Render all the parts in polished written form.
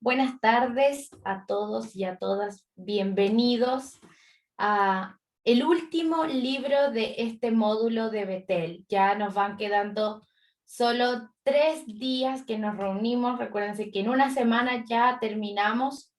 Buenas tardes a todos y a todas. Bienvenidos a el último libro de este módulo de Betel. Ya nos van quedando solo 3 días que nos reunimos. Recuérdense que en una semana ya terminamos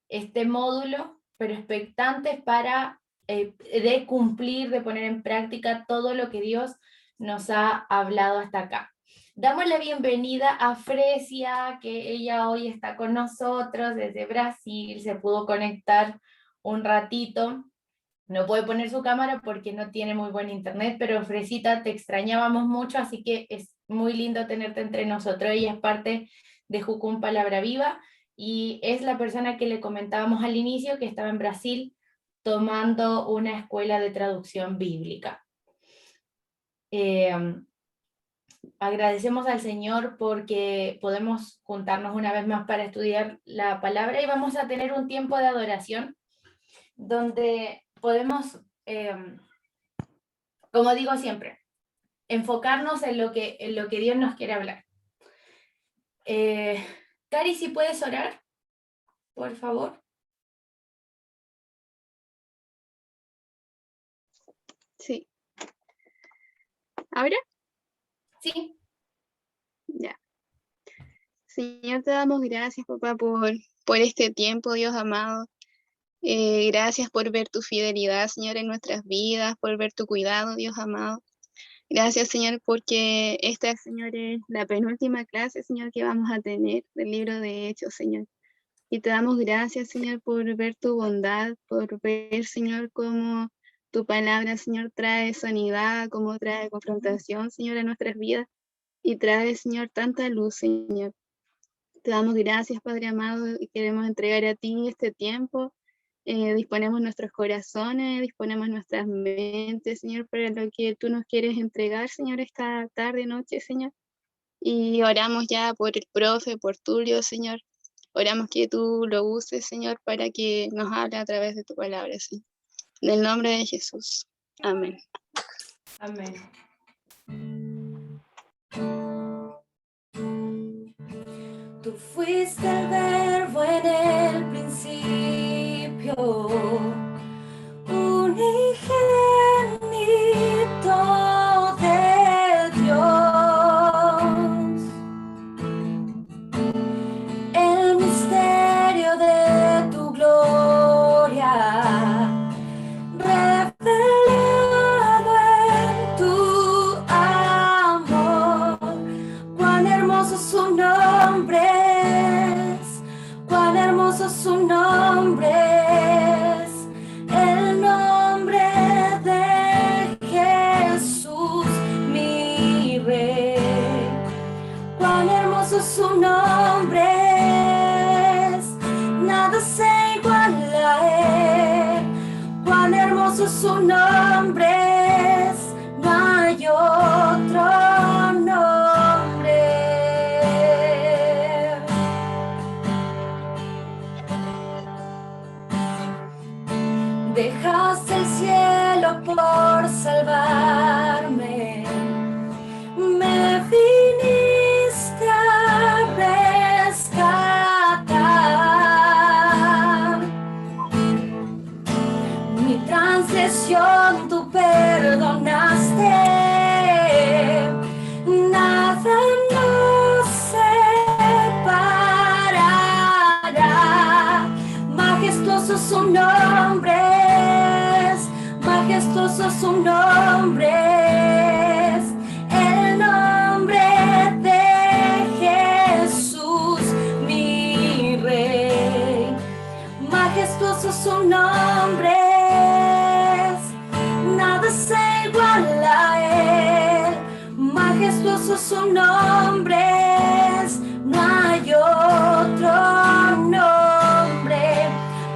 este módulo, pero expectantes para de cumplir, de poner en práctica todo lo que Dios nos ha hablado hasta acá. Damos la bienvenida a Fresia, que ella hoy está con nosotros desde Brasil, se pudo conectar un ratito. No puede poner su cámara porque no tiene muy buen internet, pero Fresita, te extrañábamos mucho, así que es muy lindo tenerte entre nosotros. Ella es parte de Jucum Palabra Viva y es la persona que le comentábamos al inicio que estaba en Brasil tomando una escuela de traducción bíblica. Agradecemos al Señor porque podemos juntarnos una vez más para estudiar la palabra y vamos a tener un tiempo de adoración donde podemos, como digo siempre, enfocarnos en lo que Dios nos quiere hablar. Cari, si puedes orar, por favor. Sí. ¿Ahora? Sí. Ya. Señor, te damos gracias, papá, por este tiempo, Dios amado. Gracias por ver tu fidelidad, Señor, en nuestras vidas, por ver tu cuidado, Dios amado. Gracias, Señor, porque esta, Señor, es la penúltima clase, Señor, que vamos a tener del libro de Hechos, Señor. Y te damos gracias, Señor, por ver tu bondad, por ver, Señor, cómo tu palabra, Señor, trae sanidad, cómo trae confrontación, Señor, a nuestras vidas. Y trae, Señor, tanta luz, Señor. Te damos gracias, Padre amado, y queremos entregar a ti este tiempo. Disponemos nuestros corazones, disponemos nuestras mentes, Señor, para lo que tú nos quieres entregar, Señor, esta tarde, noche, Señor. Y oramos ya por el profe, por Tulio, Señor. Oramos que tú lo uses, Señor, para que nos hable a través de tu palabra, Señor. En el nombre de Jesús. Amén. Amén. Tú fuiste el verbo en el principio, unigénito de Dios. El misterio de tu gloria, revelado en tu amor. Cuán hermoso su nombre es, cuán hermoso su nombre es, el nombre de Jesús, mi Rey. Cuán hermoso su nombre es, nada se iguala a él. Cuán hermoso su nombre es, no hay otro nombre. Dejaste el cielo por salvarme, me viniste a rescatar. Mi transgresión tú perdonaste, nada nos separará. Majestuoso su nombre es, majestuoso su nombre es, el nombre de Jesús, mi Rey. Majestuoso su nombre es, nada se iguala a él. Majestuoso su nombre es, no hay otro nombre.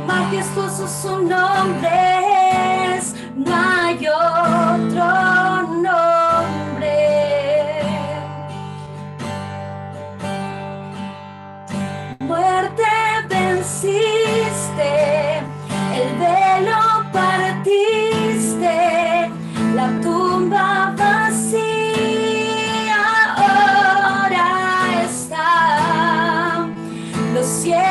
Majestuoso su nombre es, no hay otro nombre. Muerte venciste, el velo partiste, la tumba vacía ahora está. Los cielos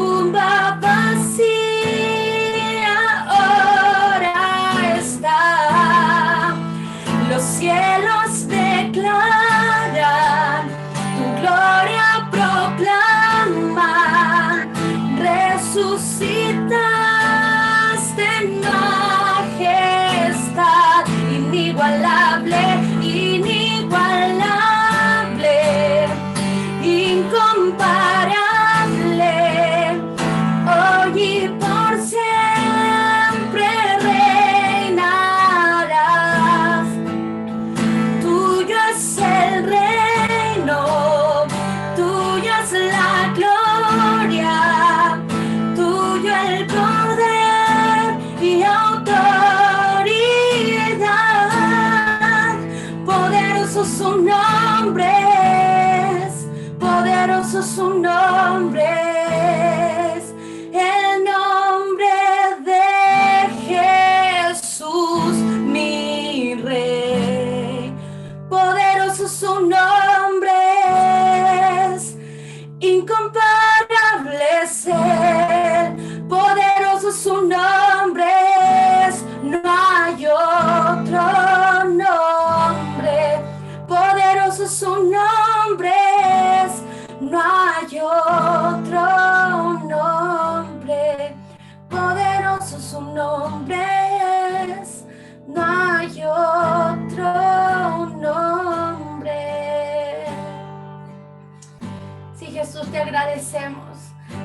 tumba vacía ahora está. Los cielos declaran, tu gloria proclaman, resucitaste en majestad, inigualable, inigualable, incomparable, hoy y por siempre reinarás. Tuyo es el reino, tuya es la gloria, tuyo el poder y autoridad. Poderoso su nombre es, poderoso su nombre es, el nombre de Jesús, mi Rey. Poderoso su nombre es, incomparable es Él. Poderoso su nombre es, no hay otro nombre. Poderoso su nombre es, no hay otro nombre. Poderoso su nombre es, no hay otro nombre. Sí, Jesús, te agradecemos.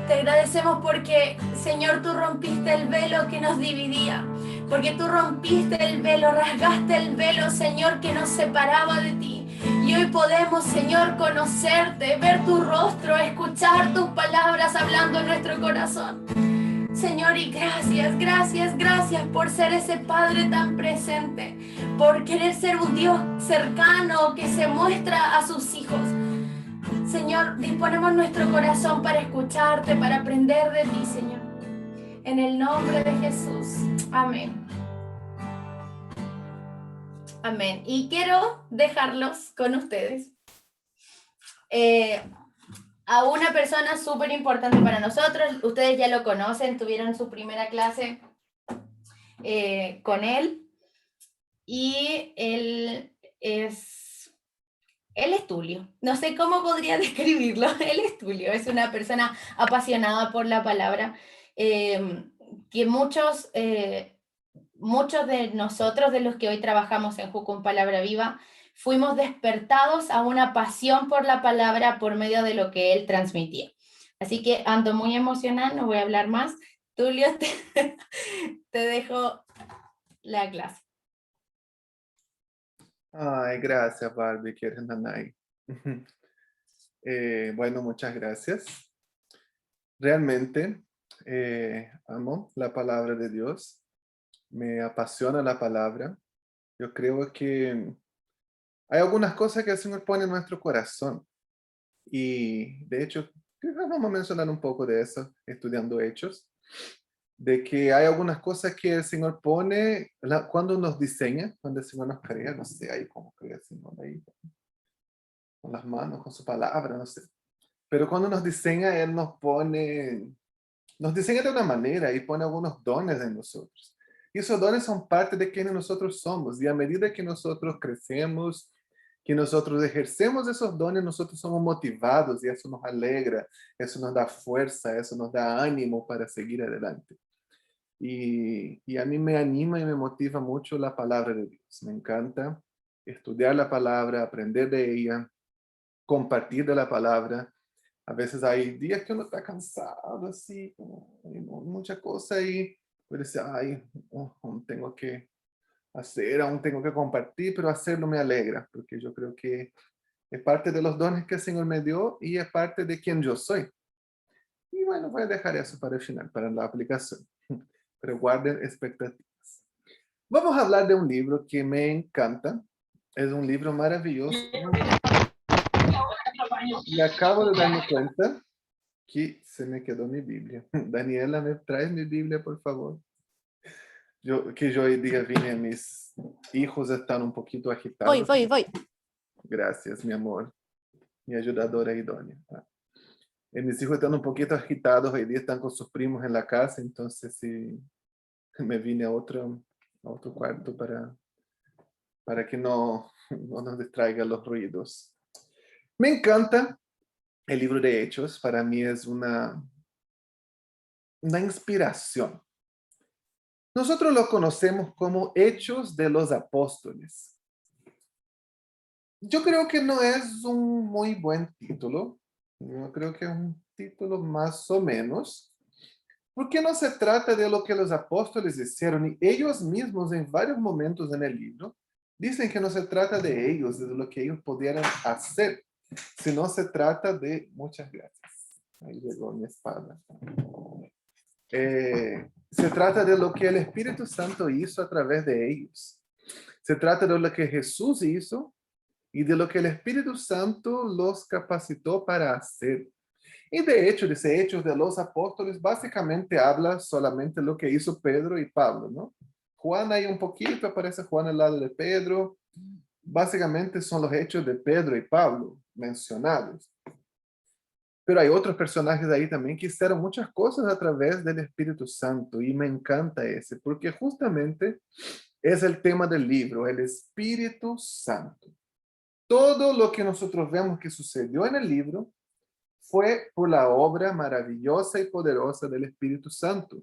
Te agradecemos porque, Señor, tú rompiste el velo que nos dividía. Porque tú rompiste el velo, rasgaste el velo, Señor, que nos separaba de ti. Y hoy podemos, Señor, conocerte, ver tu rostro, escuchar tus palabras hablando en nuestro corazón. Señor, y gracias, gracias, gracias por ser ese Padre tan presente, por querer ser un Dios cercano que se muestra a sus hijos. Señor, disponemos nuestro corazón para escucharte, para aprender de ti, Señor. En el nombre de Jesús. Amén. Amén. Y quiero dejarlos con ustedes. A una persona súper importante para nosotros. Ustedes ya lo conocen, tuvieron su primera clase con él. Y él es Tulio. No sé cómo podría describirlo. Él es Tulio. Es una persona apasionada por la palabra. Que muchos de nosotros, de los que hoy trabajamos en Jucum Palabra Viva, fuimos despertados a una pasión por la palabra por medio de lo que él transmitía. Así que ando muy emocionada, no voy a hablar más. Tulio, te dejo la clase. Ay, gracias, Barbie, que eres nanay. Bueno, muchas gracias. Realmente amo la palabra de Dios. Me apasiona la palabra. Yo creo que hay algunas cosas que el Señor pone en nuestro corazón. Y de hecho, vamos a mencionar un poco de eso, estudiando Hechos, de que hay algunas cosas que el Señor pone cuando nos diseña, cuando el Señor nos crea, no sé, ahí cómo crea el Señor, ahí, con las manos, con su palabra, no sé. Pero cuando nos diseña, Él nos diseña de una manera y pone algunos dones en nosotros. Y esos dones son parte de quienes nosotros somos. Y a medida que nosotros crecemos, que nosotros ejercemos esos dones, nosotros somos motivados y eso nos alegra, eso nos da fuerza, eso nos da ánimo para seguir adelante. Y a mí me anima y me motiva mucho la palabra de Dios. Me encanta estudiar la palabra, aprender de ella, compartir de la palabra. A veces hay días que uno está cansado, así, mucha cosa y puede decir, ay, aún tengo que hacer, aún tengo que compartir, pero hacerlo me alegra, porque yo creo que es parte de los dones que el Señor me dio y es parte de quien yo soy. Y bueno, voy a dejar eso para el final, para la aplicación. Pero guarden expectativas. Vamos a hablar de un libro que me encanta. Es un libro maravilloso. Y acabo de darme cuenta que se me quedó mi Biblia. Daniela, ¿me traes mi Biblia, por favor? Que hoy día vine, mis hijos están un poquito agitados. Voy. Gracias, mi amor. Mi ayudadora idónea. Mis hijos están un poquito agitados, hoy día están con sus primos en la casa, entonces sí, me vine a otro cuarto para que no nos distraigan los ruidos. Me encanta el libro de Hechos, para mí es una inspiración. Nosotros lo conocemos como Hechos de los Apóstoles. Yo creo que no es un muy buen título. Yo creo que es un título más o menos, porque no se trata de lo que los apóstoles hicieron, y ellos mismos en varios momentos en el libro dicen que no se trata de ellos, de lo que ellos pudieran hacer, sino se trata de, muchas gracias, ahí llegó mi espada. Se trata de lo que el Espíritu Santo hizo a través de ellos. Se trata de lo que Jesús hizo y de lo que el Espíritu Santo los capacitó para hacer. Y de hecho, dice Hechos de los Apóstoles, básicamente habla solamente lo que hizo Pedro y Pablo, ¿no? Juan ahí un poquito, aparece Juan al lado de Pedro. Básicamente son los hechos de Pedro y Pablo mencionados. Pero hay otros personajes ahí también que hicieron muchas cosas a través del Espíritu Santo, y me encanta ese, porque justamente es el tema del libro, el Espíritu Santo. Todo lo que nosotros vemos que sucedió en el libro fue por la obra maravillosa y poderosa del Espíritu Santo.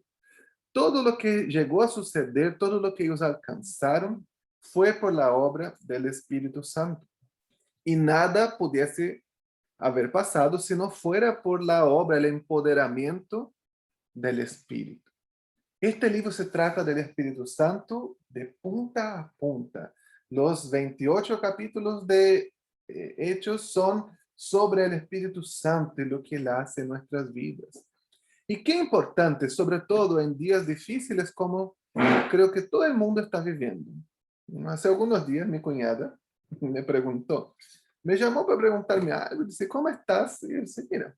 Todo lo que llegó a suceder, todo lo que ellos alcanzaron, fue por la obra del Espíritu Santo. Y nada pudiese haber pasado si no fuera por la obra, el empoderamiento del Espíritu. Este libro se trata del Espíritu Santo de punta a punta. Los 28 capítulos de Hechos son sobre el Espíritu Santo y lo que Él hace en nuestras vidas. Y qué importante, sobre todo en días difíciles como creo que todo el mundo está viviendo. Hace algunos días mi cuñada me preguntó, me llamó para preguntarme algo, dice, ¿cómo estás? Y yo dije, mira,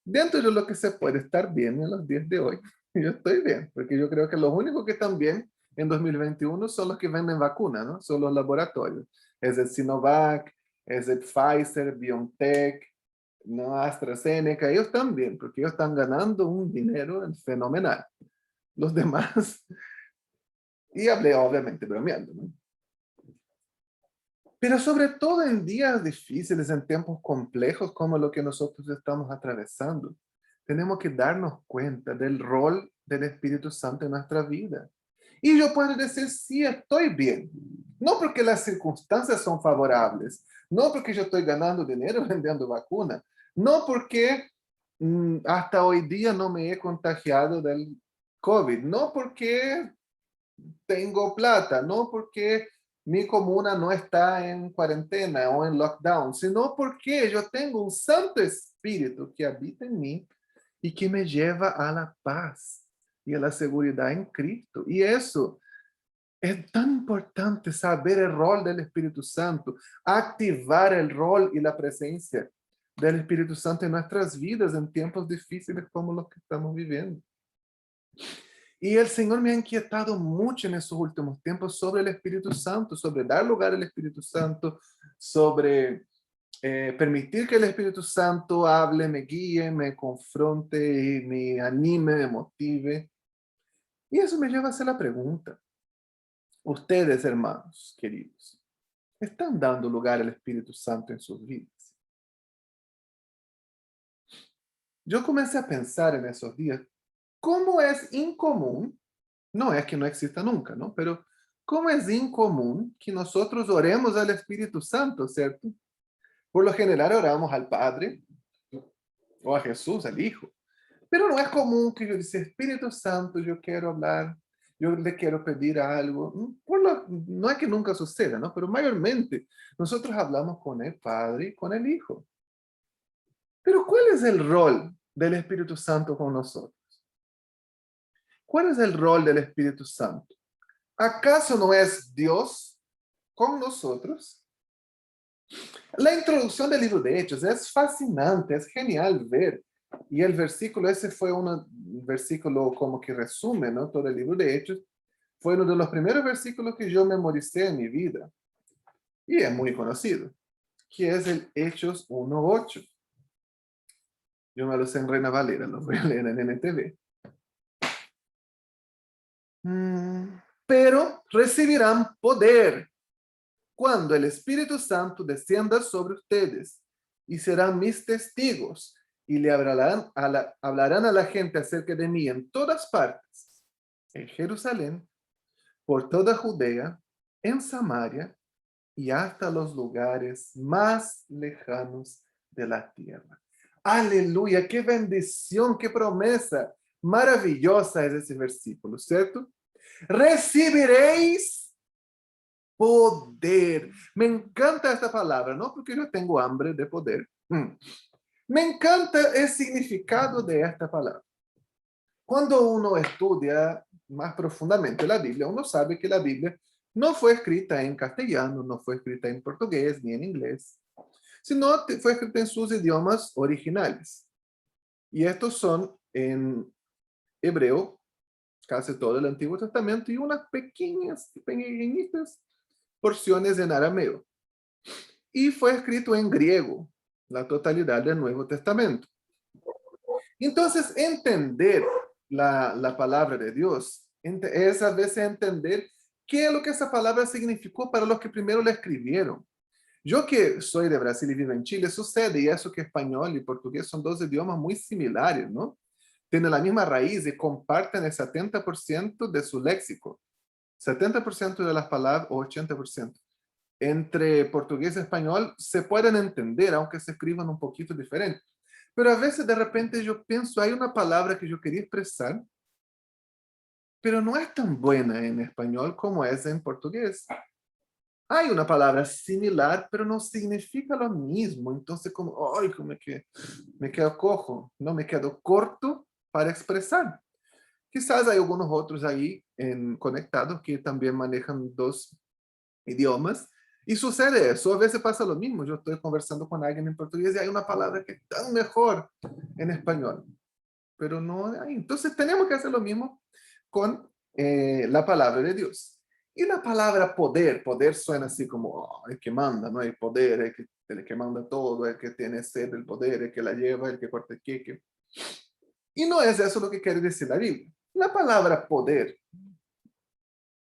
dentro de lo que se puede estar bien en los días de hoy, yo estoy bien, porque yo creo que los únicos que están bien en 2021 son los que venden vacunas, ¿no? Son los laboratorios. Es el Sinovac, es el Pfizer, BioNTech, no AstraZeneca, ellos están bien, porque ellos están ganando un dinero fenomenal. Los demás, y hablé obviamente bromeando, ¿no? Pero sobre todo en días difíciles, en tiempos complejos como lo que nosotros estamos atravesando, tenemos que darnos cuenta del rol del Espíritu Santo en nuestra vida. Y yo puedo decir, sí, estoy bien. No porque las circunstancias son favorables, no porque yo estoy ganando dinero vendiendo vacuna, no porque hasta hoy día no me he contagiado del COVID, no porque tengo plata, no porque mi comuna no está en cuarentena o en lockdown, sino porque yo tengo un Santo Espíritu que habita en mí y que me lleva a la paz y a la seguridad en Cristo. Y eso es tan importante, saber el rol del Espíritu Santo, activar el rol y la presencia del Espíritu Santo en nuestras vidas en tiempos difíciles como los que estamos viviendo. Y el Señor me ha inquietado mucho en esos últimos tiempos sobre el Espíritu Santo, sobre dar lugar al Espíritu Santo, sobre permitir que el Espíritu Santo hable, me guíe, me confronte, me anime, me motive. Y eso me lleva a hacer la pregunta. Ustedes, hermanos queridos, ¿están dando lugar al Espíritu Santo en sus vidas? Yo comencé a pensar en esos días, ¿cómo es incomún? No es que no exista nunca, ¿no? Pero ¿cómo es incomún que nosotros oremos al Espíritu Santo, ¿cierto? Por lo general oramos al Padre o a Jesús, al Hijo. Pero no es común que yo diga, Espíritu Santo, yo quiero hablar, yo le quiero pedir algo. No es que nunca suceda, ¿no? Pero mayormente nosotros hablamos con el Padre y con el Hijo. Pero ¿cuál es el rol del Espíritu Santo con nosotros? ¿Cuál es el rol del Espíritu Santo? ¿Acaso no es Dios con nosotros? La introducción del libro de Hechos es fascinante, es genial ver. Y el versículo, ese fue un versículo como que resume, ¿no? Todo el libro de Hechos. Fue uno de los primeros versículos que yo memoricé en mi vida. Y es muy conocido, que es el Hechos 1:8. Yo me lo sé en Reina Valera, lo voy a leer en NTV. Pero recibirán poder cuando el Espíritu Santo descienda sobre ustedes y serán mis testigos y le hablarán a la gente acerca de mí en todas partes, en Jerusalén, por toda Judea, en Samaria y hasta los lugares más lejanos de la tierra. Aleluya, qué bendición, qué promesa maravillosa es ese versículo, ¿cierto? Recibiréis poder. Me encanta esta palabra, no porque yo tengo hambre de poder. Me encanta el significado de esta palabra. Cuando uno estudia más profundamente la Biblia, uno sabe que la Biblia no fue escrita en castellano, no fue escrita en portugués ni en inglés, sino fue escrita en sus idiomas originales. Y estos son en hebreo, casi todo el Antiguo Testamento, y unas pequeñitas porciones en arameo. Y fue escrito en griego, la totalidad del Nuevo Testamento. Entonces, entender la palabra de Dios es a veces entender qué es lo que esa palabra significó para los que primero la escribieron. Yo que soy de Brasil y vivo en Chile, sucede y eso que español y portugués son dos idiomas muy similares, ¿no? Tienen la misma raíz y comparten el 70% de su léxico. 70% de las palabras o 80%. Entre portugués y español se pueden entender, aunque se escriban un poquito diferente. Pero a veces de repente yo pienso, hay una palabra que yo quería expresar, pero no es tan buena en español como es en portugués. Hay una palabra similar, pero no significa lo mismo. Entonces, como que me quedo cojo, no me quedo corto para expresar. Quizás hay algunos otros ahí conectados que también manejan dos idiomas. Y sucede eso, a veces pasa lo mismo. Yo estoy conversando con alguien en portugués y hay una palabra que es tan mejor en español, pero no hay. Entonces tenemos que hacer lo mismo con la palabra de Dios. Y la palabra poder, poder suena así como el que manda, ¿no? El poder, el que manda todo, el que tiene sed del poder, el que la lleva, el que corta el queque. Y no es eso lo que quiere decir la Biblia. La palabra poder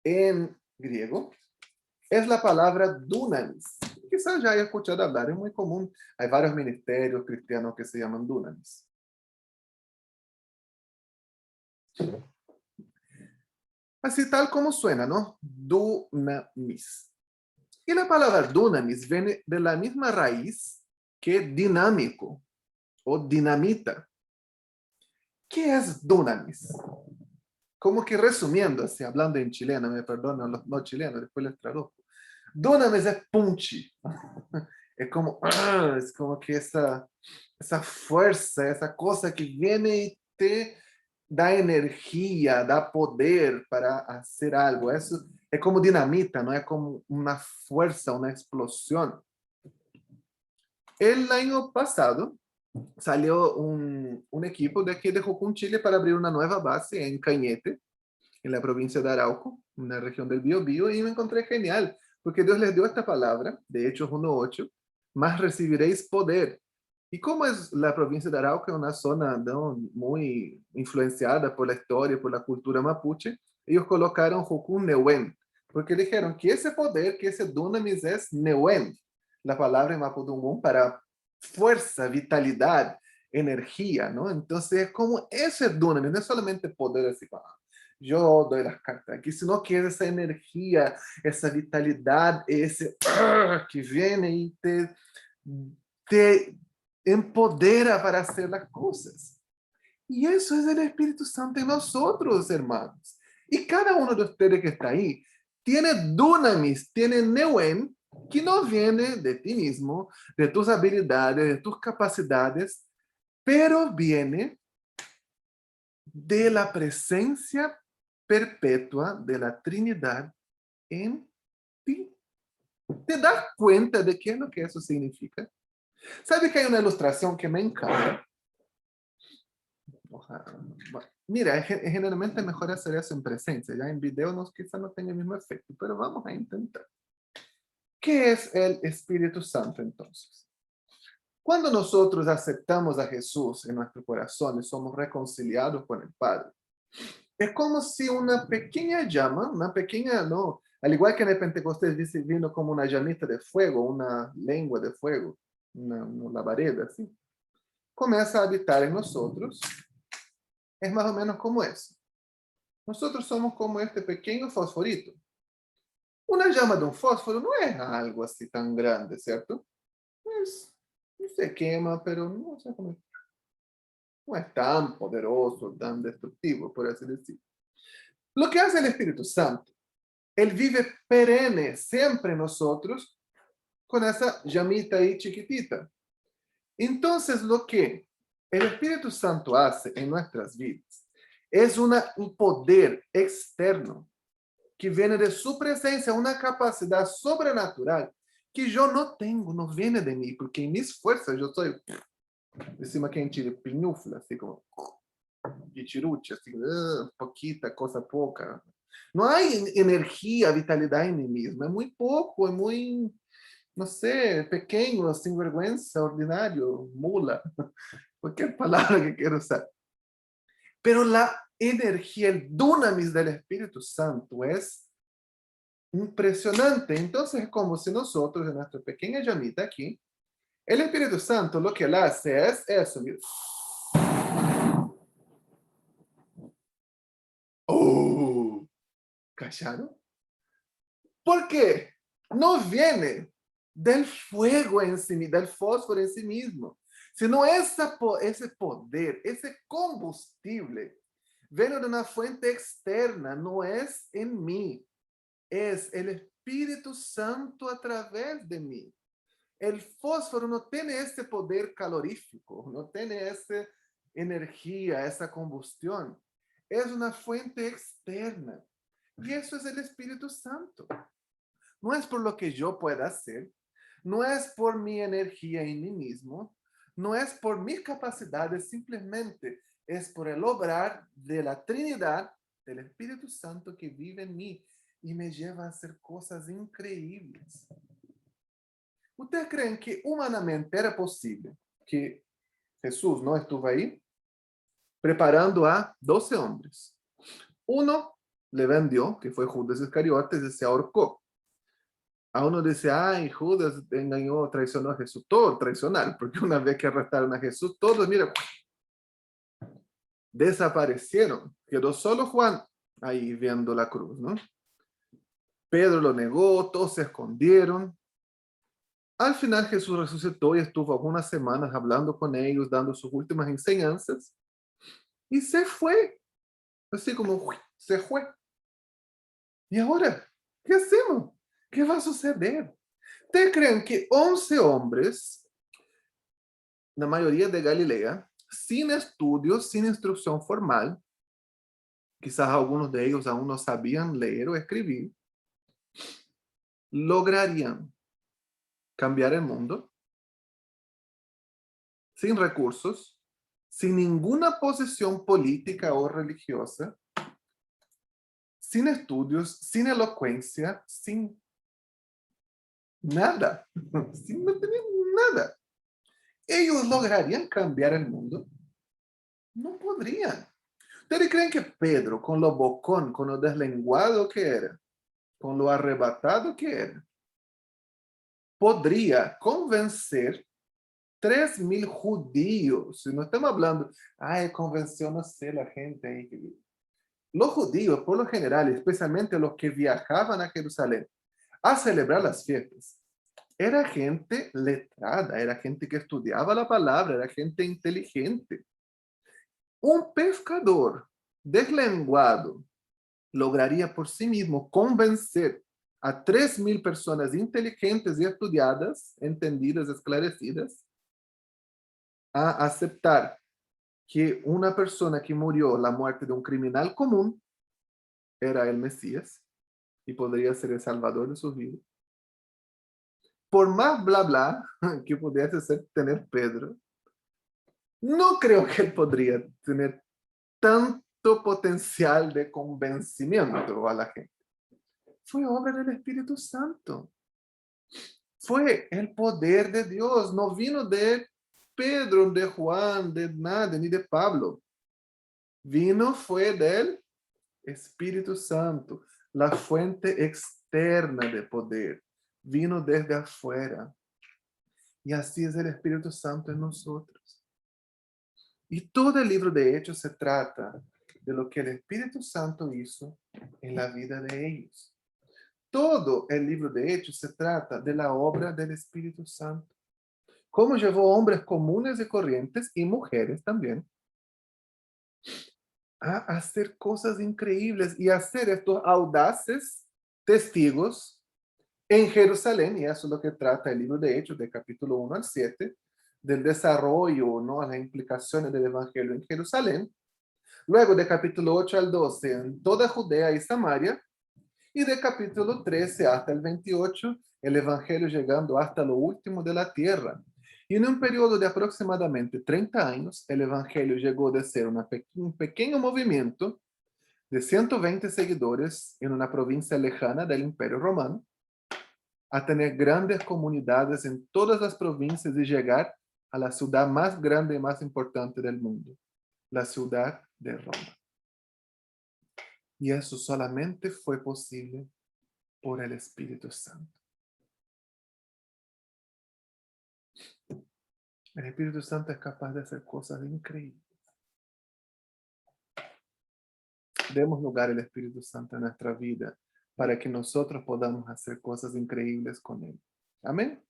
en griego es la palabra dunamis. Quizás ya haya escuchado hablar, es muy común. Hay varios ministerios cristianos que se llaman dunamis. Así tal como suena, ¿no? Dunamis. Y la palabra dunamis viene de la misma raíz que dinámico o dinamita. ¿Qué es dunamis? Como que resumiendo, así, hablando en chileno, me perdonan los no chilenos, después les traduzco. Dunamis es punchi. Es como que esa fuerza, esa cosa que viene y te da energía, da poder para hacer algo. Eso es como dinamita, ¿no? Es como una fuerza, una explosión. El año pasado salió un equipo de aquí de Jocún, Chile, para abrir una nueva base en Cañete, en la provincia de Arauco, una región del Biobío, y me encontré genial, porque Dios les dio esta palabra, de Hechos 1:8, más recibiréis poder. Y como es la provincia de Arauco, una zona, ¿no?, muy influenciada por la historia, por la cultura mapuche, ellos colocaron Jocún Neuen, porque dijeron que ese poder, que ese dunamis es Neuen, la palabra en mapudungún para fuerza, vitalidad, energía, ¿no? Entonces es como ese dunamis, no es solamente poder así, yo doy las cartas aquí, sino que es esa energía, esa vitalidad, ese que viene y te empodera para hacer las cosas. Y eso es el Espíritu Santo en nosotros, hermanos. Y cada uno de ustedes que está ahí tiene dunamis, tiene neuen, que no viene de ti mismo, de tus habilidades, de tus capacidades, pero viene de la presencia perpetua de la Trinidad en ti. ¿Te das cuenta de qué es lo que eso significa? ¿Sabe que hay una ilustración que me encanta? Mira, generalmente es mejor hacer eso en presencia. Ya en video quizás no tenga el mismo efecto, pero vamos a intentar. ¿Qué es el Espíritu Santo entonces? Cuando nosotros aceptamos a Jesús en nuestro corazón y somos reconciliados con el Padre, es como si una pequeña llama, una pequeña, no, al igual que en el Pentecostés dice, vino como una llamita de fuego, una lengua de fuego, una labareda, así, comienza a habitar en nosotros. Es más o menos como eso. Nosotros somos como este pequeño fosforito. Una llama de un fósforo no es algo así tan grande, ¿cierto? No se quema, pero no, sé cómo, no es tan poderoso, tan destructivo, por así decirlo. Lo que hace el Espíritu Santo, Él vive perenne, siempre en nosotros, con esa llamita ahí chiquitita. Entonces, lo que el Espíritu Santo hace en nuestras vidas es un poder externo que viene de su presencia, una capacidad sobrenatural que yo no tengo, no viene de mí, porque en mis fuerzas yo soy, encima que gente pinufla, así como, pichirucha, así, poquita, cosa poca. No hay energía, vitalidad en mí mismo, es muy poco, es muy, no sé, pequeño, sinvergüenza, ordinario, mula, cualquier palabra que quiero usar. Pero la energía, el dunamis del Espíritu Santo es impresionante. Entonces es como si nosotros, en nuestra pequeña llamita aquí, el Espíritu Santo lo que él hace es eso, mira. Oh, ¿callaron? ¿Por qué? No viene del fuego en sí, del fósforo en sí mismo, sino ese poder, ese combustible, viene de una fuente externa, no es en mí, es el Espíritu Santo a través de mí. El fósforo no tiene ese poder calorífico, no tiene esa energía, esa combustión. Es una fuente externa. Y eso es el Espíritu Santo. No es por lo que yo pueda hacer, no es por mi energía en mí mismo, no es por mis capacidades, simplemente es por el obrar de la Trinidad, del Espíritu Santo que vive en mí y me lleva a hacer cosas increíbles. ¿Ustedes creen que humanamente era posible que Jesús no estuvo ahí preparando a 12 hombres? Uno le vendió, que fue Judas Iscariotes, y se ahorcó. A uno dice, ay, Judas engañó, traicionó a Jesús. Todo traicionar, porque una vez que arrestaron a Jesús, todos, mira, desaparecieron. Quedó solo Juan ahí viendo la cruz, ¿no? Pedro lo negó, todos se escondieron. Al final Jesús resucitó y estuvo algunas semanas hablando con ellos, dando sus últimas enseñanzas, y se fue. Así como, se fue. ¿Y ahora? ¿Qué hacemos? ¿Qué va a suceder? ¿Ustedes creen que 11 hombres, la mayoría de Galilea, sin estudios, sin instrucción formal, quizás algunos de ellos aún no sabían leer o escribir, lograrían cambiar el mundo sin recursos, sin ninguna posición política o religiosa, sin estudios, sin elocuencia, sin nada, sin no tener nada? ¿Ellos lograrían cambiar el mundo? No podrían. ¿Ustedes creen que Pedro, con lo bocón, con lo deslenguado que era, con lo arrebatado que era, podría convencer 3.000 judíos? Si no estamos hablando, ay, convenció, no sé, la gente ahí. Los judíos, por lo general, especialmente los que viajaban a Jerusalén a celebrar las fiestas, era gente letrada, era gente que estudiaba la palabra, era gente inteligente. Un pescador deslenguado lograría por sí mismo convencer a 3.000 personas inteligentes y estudiadas, entendidas, esclarecidas, a aceptar que una persona que murió la muerte de un criminal común era el Mesías y podría ser el salvador de sus vidas. Por más bla bla que pudiese ser tener Pedro, no creo que él podría tener tanto potencial de convencimiento a la gente. Fue obra del Espíritu Santo. Fue el poder de Dios, no vino de Pedro, de Juan, de nada, ni de Pablo. Vino fue del Espíritu Santo, la fuente externa de poder. Vino desde afuera. Y así es el Espíritu Santo en nosotros. Y todo el libro de Hechos se trata de lo que el Espíritu Santo hizo en la vida de ellos. Todo el libro de Hechos se trata de la obra del Espíritu Santo. Cómo llevó hombres comunes y corrientes y mujeres también a hacer cosas increíbles y a ser estos audaces testigos en Jerusalén, y eso es lo que trata el libro de Hechos, del capítulo 1 al 7, del desarrollo, ¿no? Las implicaciones del Evangelio en Jerusalén. Luego, de capítulo 8 al 12, en toda Judea y Samaria. Y de capítulo 13 hasta el 28, el Evangelio llegando hasta lo último de la tierra. Y en un periodo de aproximadamente 30 años, el Evangelio llegó de ser un pequeño movimiento de 120 seguidores en una provincia lejana del Imperio Romano, a tener grandes comunidades en todas las provincias y llegar a la ciudad más grande y más importante del mundo, la ciudad de Roma. Y eso solamente fue posible por el Espíritu Santo. El Espíritu Santo es capaz de hacer cosas increíbles. Demos lugar al Espíritu Santo en nuestra vida para que nosotros podamos hacer cosas increíbles con Él. Amén.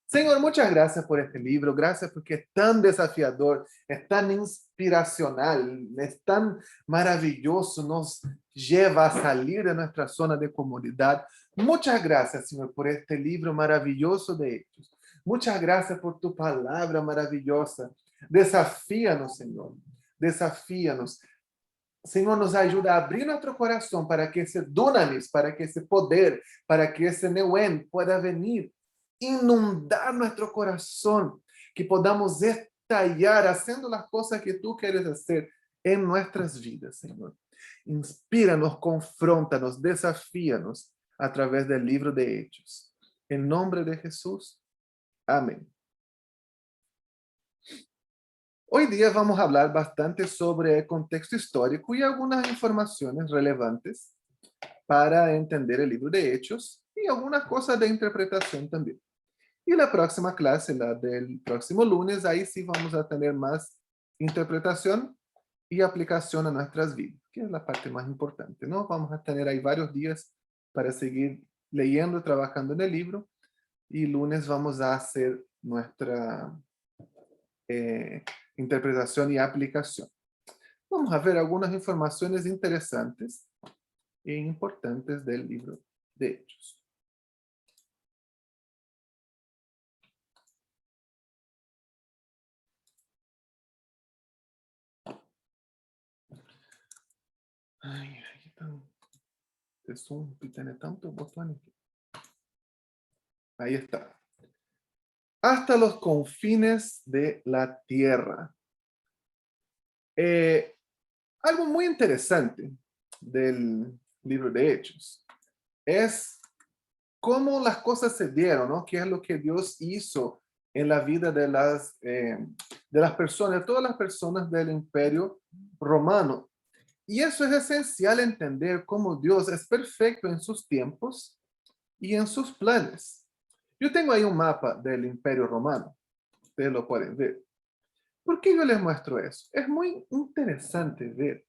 Señor, muchas gracias por este libro. Gracias porque es tan desafiador, es tan inspiracional, es tan maravilloso, nos lleva a salir de nuestra zona de comodidad. Muchas gracias, Señor, por este libro maravilloso de Hechos. Muchas gracias por tu palabra maravillosa. Desafíanos, Señor. Desafíanos. Señor, nos ayuda a abrir nuestro corazón para que ese dunamis, para que ese poder, para que ese neuen pueda venir, inundar nuestro corazón, que podamos estallar haciendo las cosas que tú quieres hacer en nuestras vidas, Señor. Inspíranos, confróntanos, desafíanos a través del libro de Hechos. En nombre de Jesús. Amén. Hoy día vamos a hablar bastante sobre el contexto histórico y algunas informaciones relevantes para entender el libro de Hechos y algunas cosas de interpretación también. Y la próxima clase, la del próximo lunes, ahí sí vamos a tener más interpretación y aplicación a nuestras vidas, que es la parte más importante, ¿no? Vamos a tener ahí varios días para seguir leyendo, trabajando en el libro, y lunes vamos a hacer nuestra interpretación y aplicación. Vamos a ver algunas informaciones interesantes e importantes del libro de Hechos. Ay, este Zoom tiene tantos botones. Ahí está. Hasta los confines de la tierra. Algo muy interesante del libro de Hechos es cómo las cosas se dieron, ¿no? ¿Qué es lo que Dios hizo en la vida de las personas, de todas las personas del Imperio Romano? Y eso es esencial, entender cómo Dios es perfecto en sus tiempos y en sus planes. Yo tengo ahí un mapa del Imperio Romano. Ustedes lo pueden ver. ¿Por qué yo les muestro eso? Es muy interesante ver.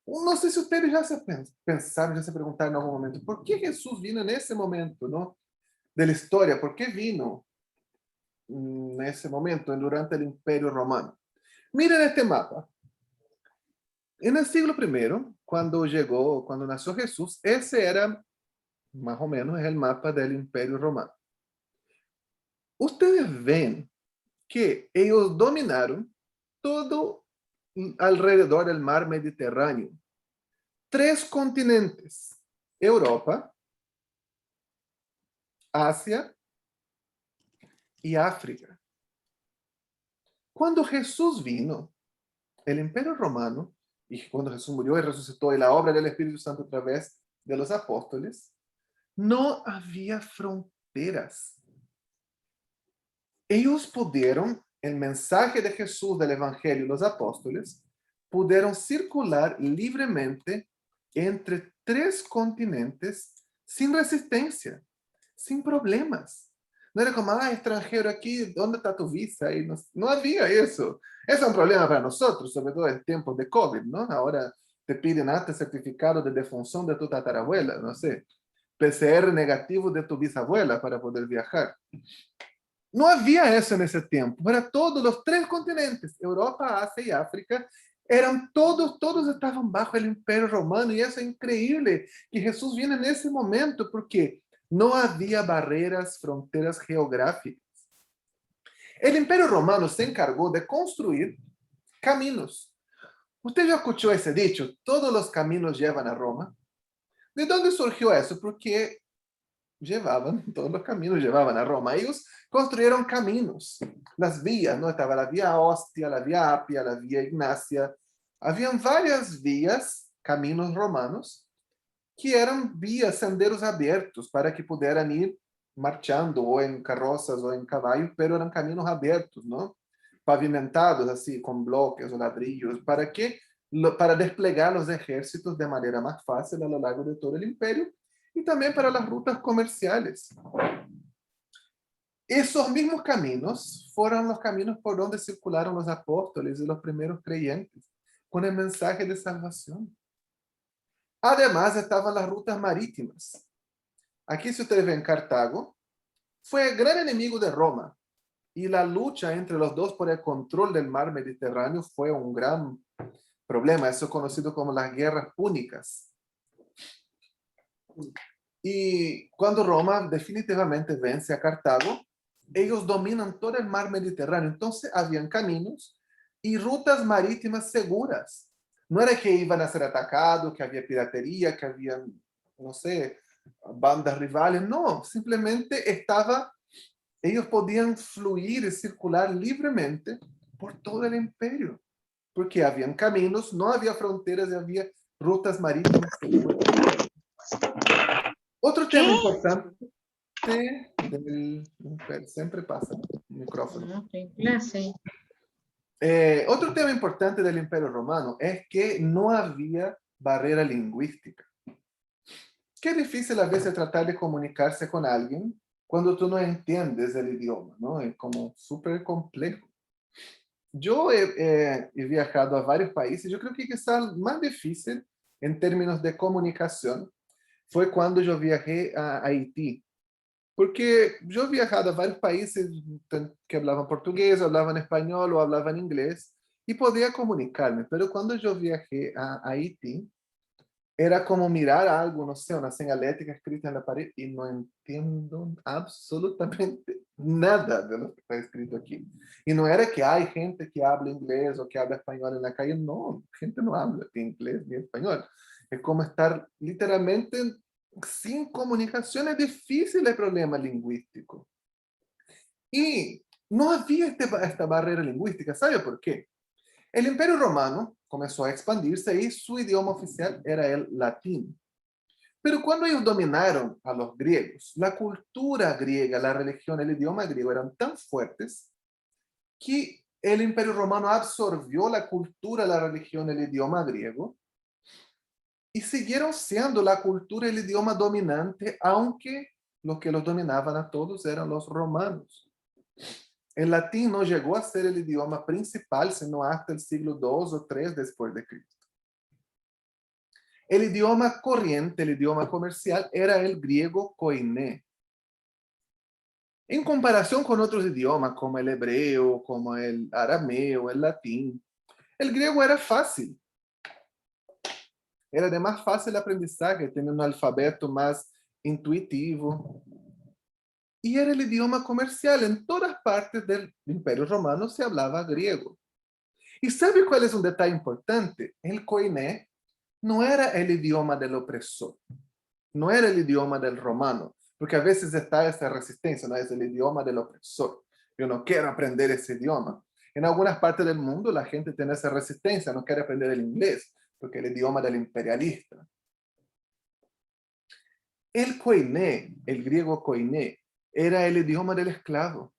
No sé si ustedes ya se pensaron, ya se preguntaron en algún momento, ¿por qué Jesús vino en ese momento, ¿no? De la historia? ¿Por qué vino en ese momento, durante el Imperio Romano? Miren este mapa. En el siglo I, cuando nació Jesús, ese era más o menos el mapa del Imperio Romano. Ustedes ven que ellos dominaron todo alrededor del mar Mediterráneo. 3 continentes: Europa, Asia y África. Cuando Jesús vino, el Imperio Romano, y cuando Jesús murió y resucitó, y la obra del Espíritu Santo a través de los apóstoles, no había fronteras. Ellos pudieron el mensaje de Jesús del Evangelio y los apóstoles pudieron circular libremente entre 3 continentes sin resistencia, sin problemas. No era como, extranjero aquí, ¿dónde está tu visa? Y no había eso. Eso es un problema para nosotros, sobre todo en tiempos de COVID, ¿no? Ahora te piden hasta certificado de defunción de tu tatarabuela, no sé, PCR negativo de tu bisabuela para poder viajar. No había eso en ese tiempo. Para todos los 3 continentes, Europa, Asia y África, eran todos estaban bajo el Imperio Romano. Y eso es increíble, que Jesús viene en ese momento, porque no había barreras, fronteras geográficas. El Imperio Romano se encargó de construir caminos. Usted ya escuchó ese dicho, todos los caminos llevan a Roma. ¿De dónde surgió eso? Porque todos los caminos llevaban a Roma. Ellos construyeron caminos, las vías, ¿no? Estaba la vía Ostia, la vía Apia, la vía Ignacia. Habían varias vías, caminos romanos, que eran vías, senderos abiertos para que pudieran ir marchando o en carrozas o en caballo, pero eran caminos abiertos, ¿no? Pavimentados así con bloques o ladrillos, para desplegar los ejércitos de manera más fácil a lo largo de todo el imperio y también para las rutas comerciales. Esos mismos caminos fueron los caminos por donde circularon los apóstoles y los primeros creyentes con el mensaje de salvación. Además, estaban las rutas marítimas. Aquí, si ustedes ven, Cartago fue gran enemigo de Roma y la lucha entre los dos por el control del mar Mediterráneo fue un gran problema. Eso es conocido como las guerras púnicas. Y cuando Roma definitivamente vence a Cartago, ellos dominan todo el mar Mediterráneo. Entonces, habían caminos y rutas marítimas seguras. No era que iban a ser atacados, que había piratería, que habían, no sé, bandas rivales. No, simplemente ellos podían fluir y circular libremente por todo el imperio. Porque habían caminos, no había fronteras y había rutas marítimas seguras. Otro tema importante siempre pasa el micrófono. Clase. Otro tema importante del Imperio Romano es que no había barrera lingüística. Qué difícil a veces tratar de comunicarse con alguien cuando tú no entiendes el idioma, ¿no? Es como súper complejo. Yo he viajado a varios países. Yo creo que quizás más difícil en términos de comunicación fue cuando yo viajé a Haití. Porque yo he viajado a varios países que hablaban portugués, hablaban español o hablaban inglés y podía comunicarme. Pero cuando yo viajé a Haití, era como mirar algo, no sé, una señalética escrita en la pared y no entiendo absolutamente nada de lo que está escrito aquí. Y no era que hay gente que habla inglés o que habla español en la calle. No, gente no habla ni inglés ni español. Es como estar literalmente sin comunicación. Es difícil el problema lingüístico. Y no había esta barrera lingüística. ¿Sabe por qué? El Imperio Romano comenzó a expandirse y su idioma oficial era el latín. Pero cuando ellos dominaron a los griegos, la cultura griega, la religión, el idioma griego eran tan fuertes que el Imperio Romano absorbió la cultura, la religión, el idioma griego y siguieron siendo la cultura y el idioma dominante, aunque los que los dominaban a todos eran los romanos. El latín no llegó a ser el idioma principal, sino hasta el siglo II o III después de Cristo. El idioma corriente, el idioma comercial, era el griego koiné. En comparación con otros idiomas como el hebreo, como el arameo, el latín, el griego era fácil. Era de más fácil aprendizaje, tenía un alfabeto más intuitivo. Y era el idioma comercial. En todas partes del Imperio Romano se hablaba griego. ¿Y sabe cuál es un detalle importante? El koiné no era el idioma del opresor, no era el idioma del romano, porque a veces está esa resistencia, no es el idioma del opresor. Yo no quiero aprender ese idioma. En algunas partes del mundo la gente tiene esa resistencia, no quiere aprender el inglés, porque es el idioma del imperialista. El koiné, el griego koiné, era el idioma del esclavo.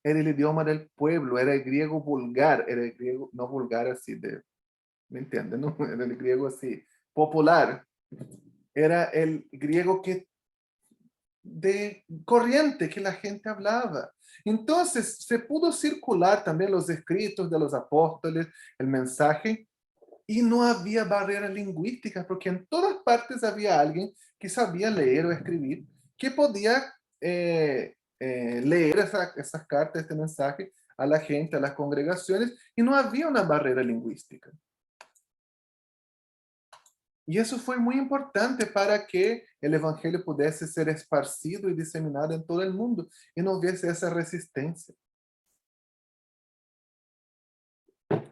era el idioma del pueblo, era el griego vulgar, era el griego, no vulgar así de, ¿me entienden? No? Era el griego así, popular. Era el griego que de corriente que la gente hablaba. Entonces se pudo circular también los escritos de los apóstoles, el mensaje, y no había barreras lingüísticas, porque en todas partes había alguien que sabía leer o escribir, que podía leer esas cartas, este mensaje a la gente, a las congregaciones, y no había una barrera lingüística. Y eso fue muy importante para que el evangelio pudiese ser esparcido y diseminado en todo el mundo y no hubiese esa resistencia.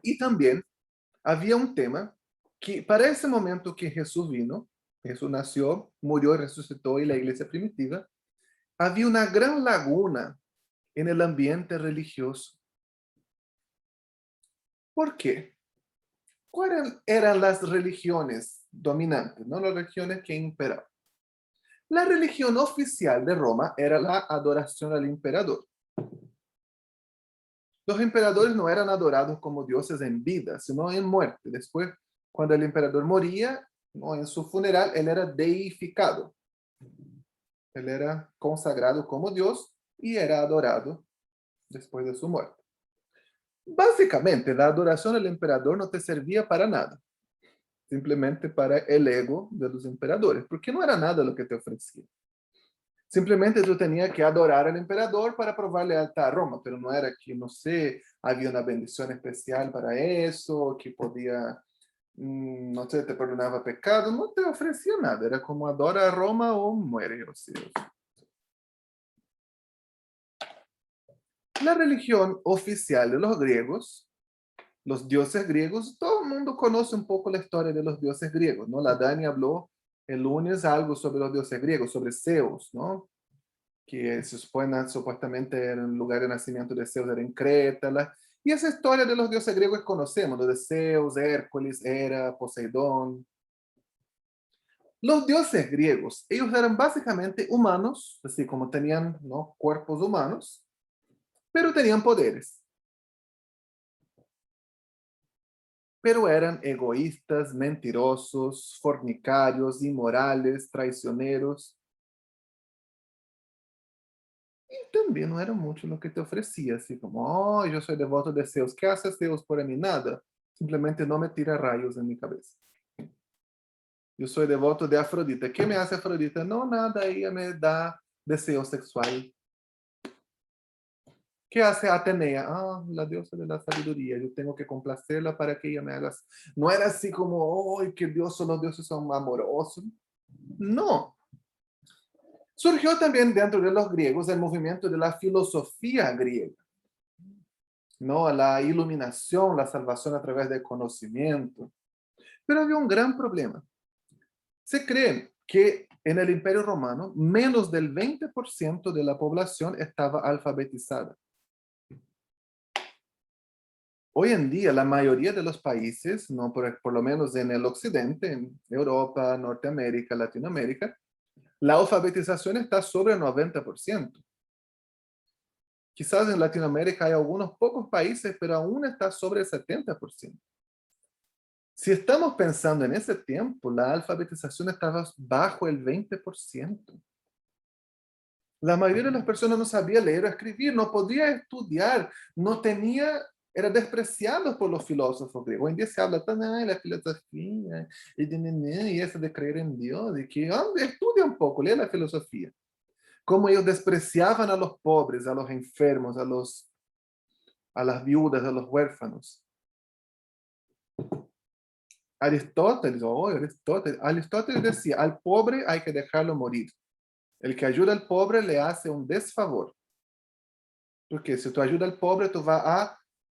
Y también había un tema que para ese momento que Jesús vino, Jesús nació, murió y resucitó y la iglesia primitiva, había una gran laguna en el ambiente religioso. ¿Por qué? ¿Cuáles eran las religiones dominantes, no las religiones que imperaban? La religión oficial de Roma era la adoración al emperador. Los emperadores no eran adorados como dioses en vida, sino en muerte. Después, cuando el emperador moría, no, en su funeral, él era deificado. Él era consagrado como Dios y era adorado después de su muerte. Básicamente, la adoración al emperador no te servía para nada, simplemente para el ego de los emperadores, porque no era nada lo que te ofrecía. Simplemente tú tenías que adorar al emperador para probar lealtad a Roma, pero no era que, no sé, había una bendición especial para eso, que podía, no sé, te perdonaba pecado, no te ofrecía nada, era como adora a Roma o muere, o sea. La religión oficial de los griegos, los dioses griegos, todo el mundo conoce un poco la historia de los dioses griegos, ¿no? La Dani habló el lunes algo sobre los dioses griegos, sobre Zeus, ¿no? Que se supone, supuestamente era el lugar de nacimiento de Zeus era en Creta. Y esa historia de los dioses griegos conocemos, lo de Zeus, Hércules, Hera, Poseidón. Los dioses griegos, ellos eran básicamente humanos, así como tenían, ¿no?, cuerpos humanos, pero tenían poderes. Pero eran egoístas, mentirosos, fornicarios, inmorales, traicioneros. Y también no era mucho lo que te ofrecía, así como, oh, yo soy devoto de Zeus. ¿Qué hace Zeus por mí? Nada. Simplemente no me tira rayos en mi cabeza. Yo soy devoto de Afrodita. ¿Qué me hace Afrodita? No, nada, ella me da deseo sexual. ¿Qué hace Atenea? Ah, la diosa de la sabiduría. Yo tengo que complacerla para que ella me haga. No era así como, oh, que Dios, los dioses son amorosos. No. Surgió también dentro de los griegos el movimiento de la filosofía griega, ¿no? La iluminación, la salvación a través del conocimiento. Pero había un gran problema. Se cree que en el Imperio Romano menos del 20% de la población estaba alfabetizada. Hoy en día la mayoría de los países, no por lo menos en el occidente, en Europa, Norteamérica, Latinoamérica, la alfabetización está sobre el 90%. Quizás en Latinoamérica hay algunos pocos países, pero aún está sobre el 70%. Si estamos pensando en ese tiempo, la alfabetización estaba bajo el 20%. La mayoría de las personas no sabía leer o escribir, no podía estudiar, no tenía, era despreciado por los filósofos griegos. Hoy en día se habla tan de la filosofía y eso de creer en Dios, y que estudia un poco, lee la filosofía. Como ellos despreciaban a los pobres, a los enfermos, a las viudas, a los huérfanos. Aristóteles decía, al pobre hay que dejarlo morir. El que ayuda al pobre le hace un desfavor. Porque si tú ayudas al pobre, tú vas a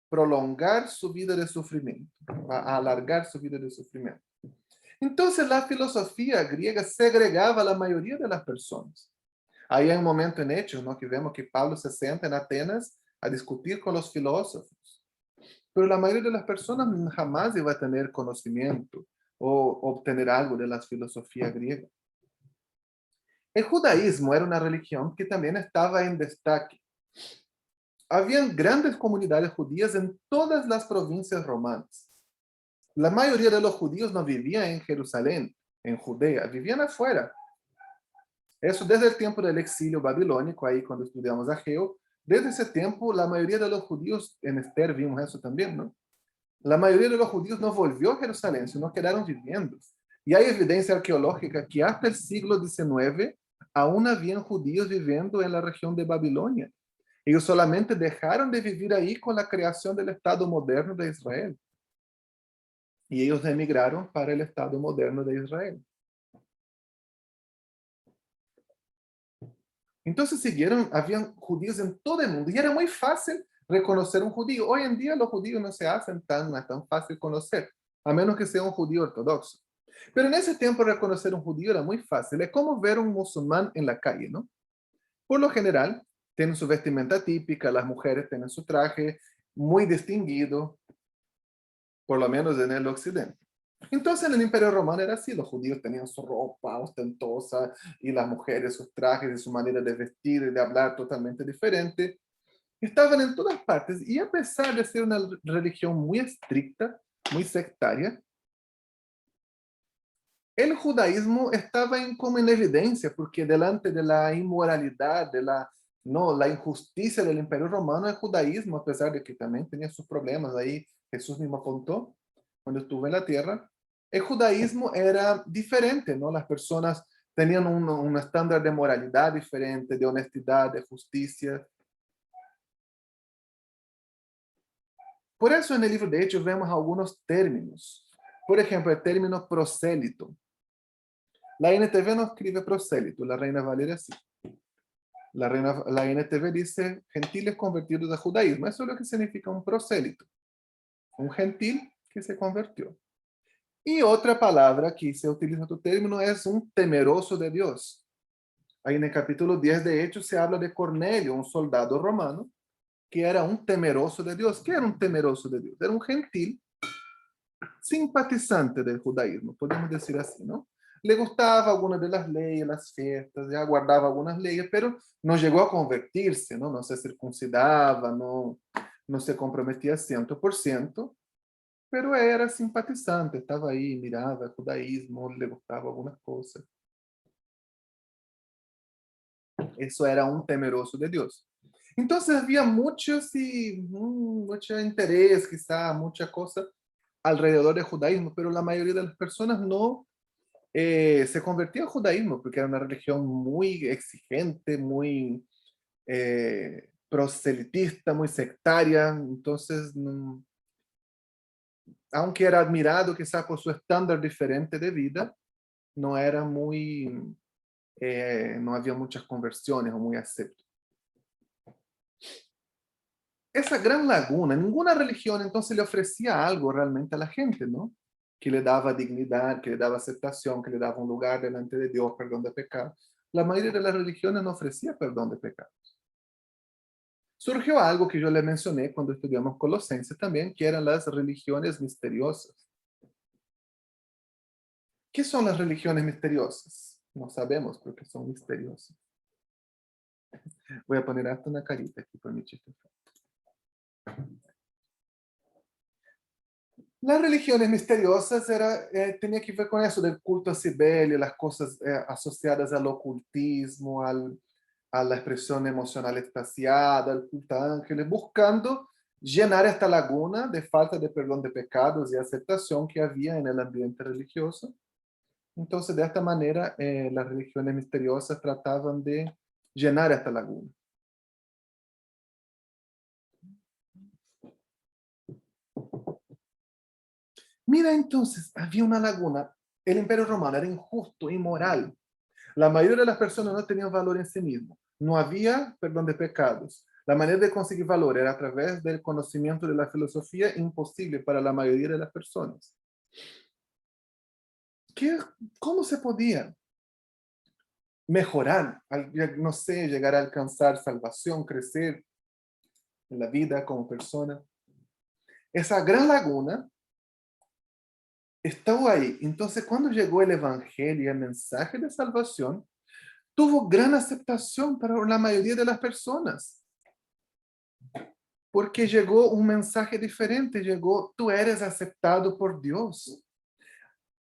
prolongar su vida de sufrimiento, va a alargar su vida de sufrimiento. Entonces la filosofía griega segregaba a la mayoría de las personas. Hay un momento en Hechos, ¿no?, que vemos que Pablo se sienta en Atenas a discutir con los filósofos. Pero la mayoría de las personas jamás iba a tener conocimiento o obtener algo de la filosofía griega. El judaísmo era una religión que también estaba en destaque. habían grandes comunidades judías en todas las provincias romanas. La mayoría de los judíos no vivían en Jerusalén, en Judea, vivían afuera. Eso desde el tiempo del exilio babilónico, ahí cuando estudiamos Ageo, desde ese tiempo la mayoría de los judíos, en Esther vimos eso también, ¿no? La mayoría de los judíos no volvió a Jerusalén, sino quedaron viviendo. Y hay evidencia arqueológica que hasta el siglo XIX aún habían judíos viviendo en la región de Babilonia. Ellos solamente dejaron de vivir ahí con la creación del Estado moderno de Israel. Y ellos emigraron para el Estado moderno de Israel. Entonces habían judíos en todo el mundo y era muy fácil reconocer un judío. Hoy en día los judíos no se hacen no es tan fácil conocer, a menos que sea un judío ortodoxo. Pero en ese tiempo reconocer un judío era muy fácil. Es como ver un musulmán en la calle, ¿no? Por lo general, tienen su vestimenta típica, las mujeres tienen su traje muy distinguido, por lo menos en el occidente. Entonces en el Imperio Romano era así, los judíos tenían su ropa ostentosa y las mujeres sus trajes y su manera de vestir y de hablar totalmente diferente. Estaban en todas partes y a pesar de ser una religión muy estricta, muy sectaria, el judaísmo estaba como en evidencia porque delante de la inmoralidad, la injusticia del Imperio Romano, el judaísmo, a pesar de que también tenía sus problemas, ahí Jesús mismo apuntó cuando estuvo en la tierra, el judaísmo era diferente, ¿no? Las personas tenían un estándar de moralidad diferente, de honestidad, de justicia. Por eso en el libro de Hechos vemos algunos términos. Por ejemplo, el término prosélito. La NTV no escribe prosélito, la Reina Valera sí. La NTV dice gentiles convertidos al judaísmo. Eso es lo que significa un prosélito. Un gentil que se convirtió. Y otra palabra que se utiliza tu término es un temeroso de Dios. Ahí en el capítulo 10 de Hechos se habla de Cornelio, un soldado romano, que era un temeroso de Dios. ¿Qué era un temeroso de Dios? Era un gentil simpatizante del judaísmo, podemos decir así, ¿no? Le gustaba algunas de las leyes, las fiestas, ya guardaba algunas leyes, pero no llegó a convertirse, ¿no? No se circuncidaba, no se comprometía 100%, pero era simpatizante, estaba ahí, miraba el judaísmo, le gustaba algunas cosas. Eso era un temeroso de Dios. Entonces había mucho interés, quizá, mucha cosa alrededor del judaísmo, pero la mayoría de las personas no se convertía al judaísmo porque era una religión muy exigente, muy proselitista, muy sectaria. Entonces, aunque era admirado quizá por su estándar diferente de vida, no era no había muchas conversiones o muy acepto. Esa gran laguna, ninguna religión entonces le ofrecía algo realmente a la gente, ¿no? Que le daba dignidad, que le daba aceptación, que le daba un lugar delante de Dios, perdón de pecados. La mayoría de las religiones no ofrecía perdón de pecados. Surgió algo que yo le mencioné cuando estudiamos Colosenses también, que eran las religiones misteriosas. ¿Qué son las religiones misteriosas? No sabemos porque son misteriosas. Voy a poner hasta una carita aquí por mi chiste. Las religiones misteriosas tenía que ver con eso, del culto a Cibele, las cosas asociadas al ocultismo, a la expresión emocional extasiada, al culto a ángeles, buscando llenar esta laguna de falta de perdón de pecados y aceptación que había en el ambiente religioso. Entonces, de esta manera, las religiones misteriosas trataban de llenar esta laguna. Mira, entonces, había una laguna. El Imperio Romano era injusto, inmoral. La mayoría de las personas no tenían valor en sí mismo. No había perdón de pecados. La manera de conseguir valor era a través del conocimiento de la filosofía, imposible para la mayoría de las personas. ¿Cómo se podía mejorar, no sé, llegar a alcanzar salvación, crecer en la vida como persona? Esa gran laguna estaba ahí. Entonces, cuando llegó el evangelio, el mensaje de salvación, tuvo gran aceptación para la mayoría de las personas. Porque llegó un mensaje diferente, llegó, tú eres aceptado por Dios.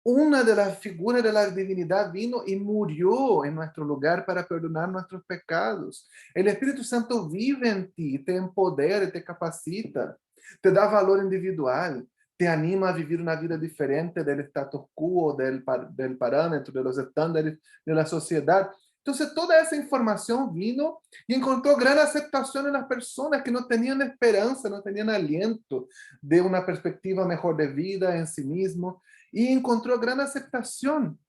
Una de las figuras de la divinidad vino y murió en nuestro lugar para perdonar nuestros pecados. El Espíritu Santo vive en ti, te empodera, te capacita, te da valor individual, te anima a vivir una vida diferente del status quo, del parámetro, de los estándares de la sociedad. Entonces toda esa información vino y encontró gran aceptación en las personas que no tenían esperanza, no tenían aliento de una perspectiva mejor de vida en sí mismo. Y encontró gran aceptación.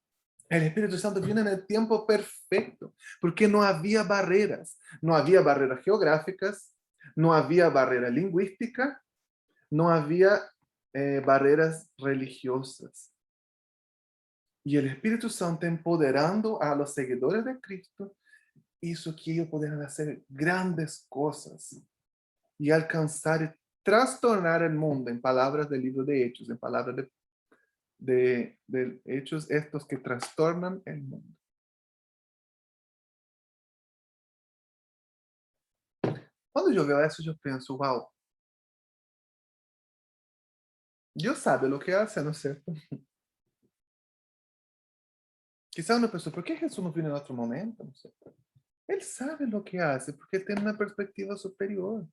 El Espíritu Santo viene en el tiempo perfecto, porque no había barreras. No había barreras geográficas, no había barrera lingüística, no había barreras religiosas. Y el Espíritu Santo, empoderando a los seguidores de Cristo, hizo que ellos pudieran hacer grandes cosas y alcanzar y trastornar el mundo, en palabras del libro de Hechos, en palabras de hechos estos que trastornan el mundo. Cuando yo veo eso, yo pienso, wow, Dios sabe lo que hace, ¿no es cierto? Quizás una persona, ¿por qué Jesús no vino en otro momento? No sé. Él sabe lo que hace porque tiene una perspectiva superior.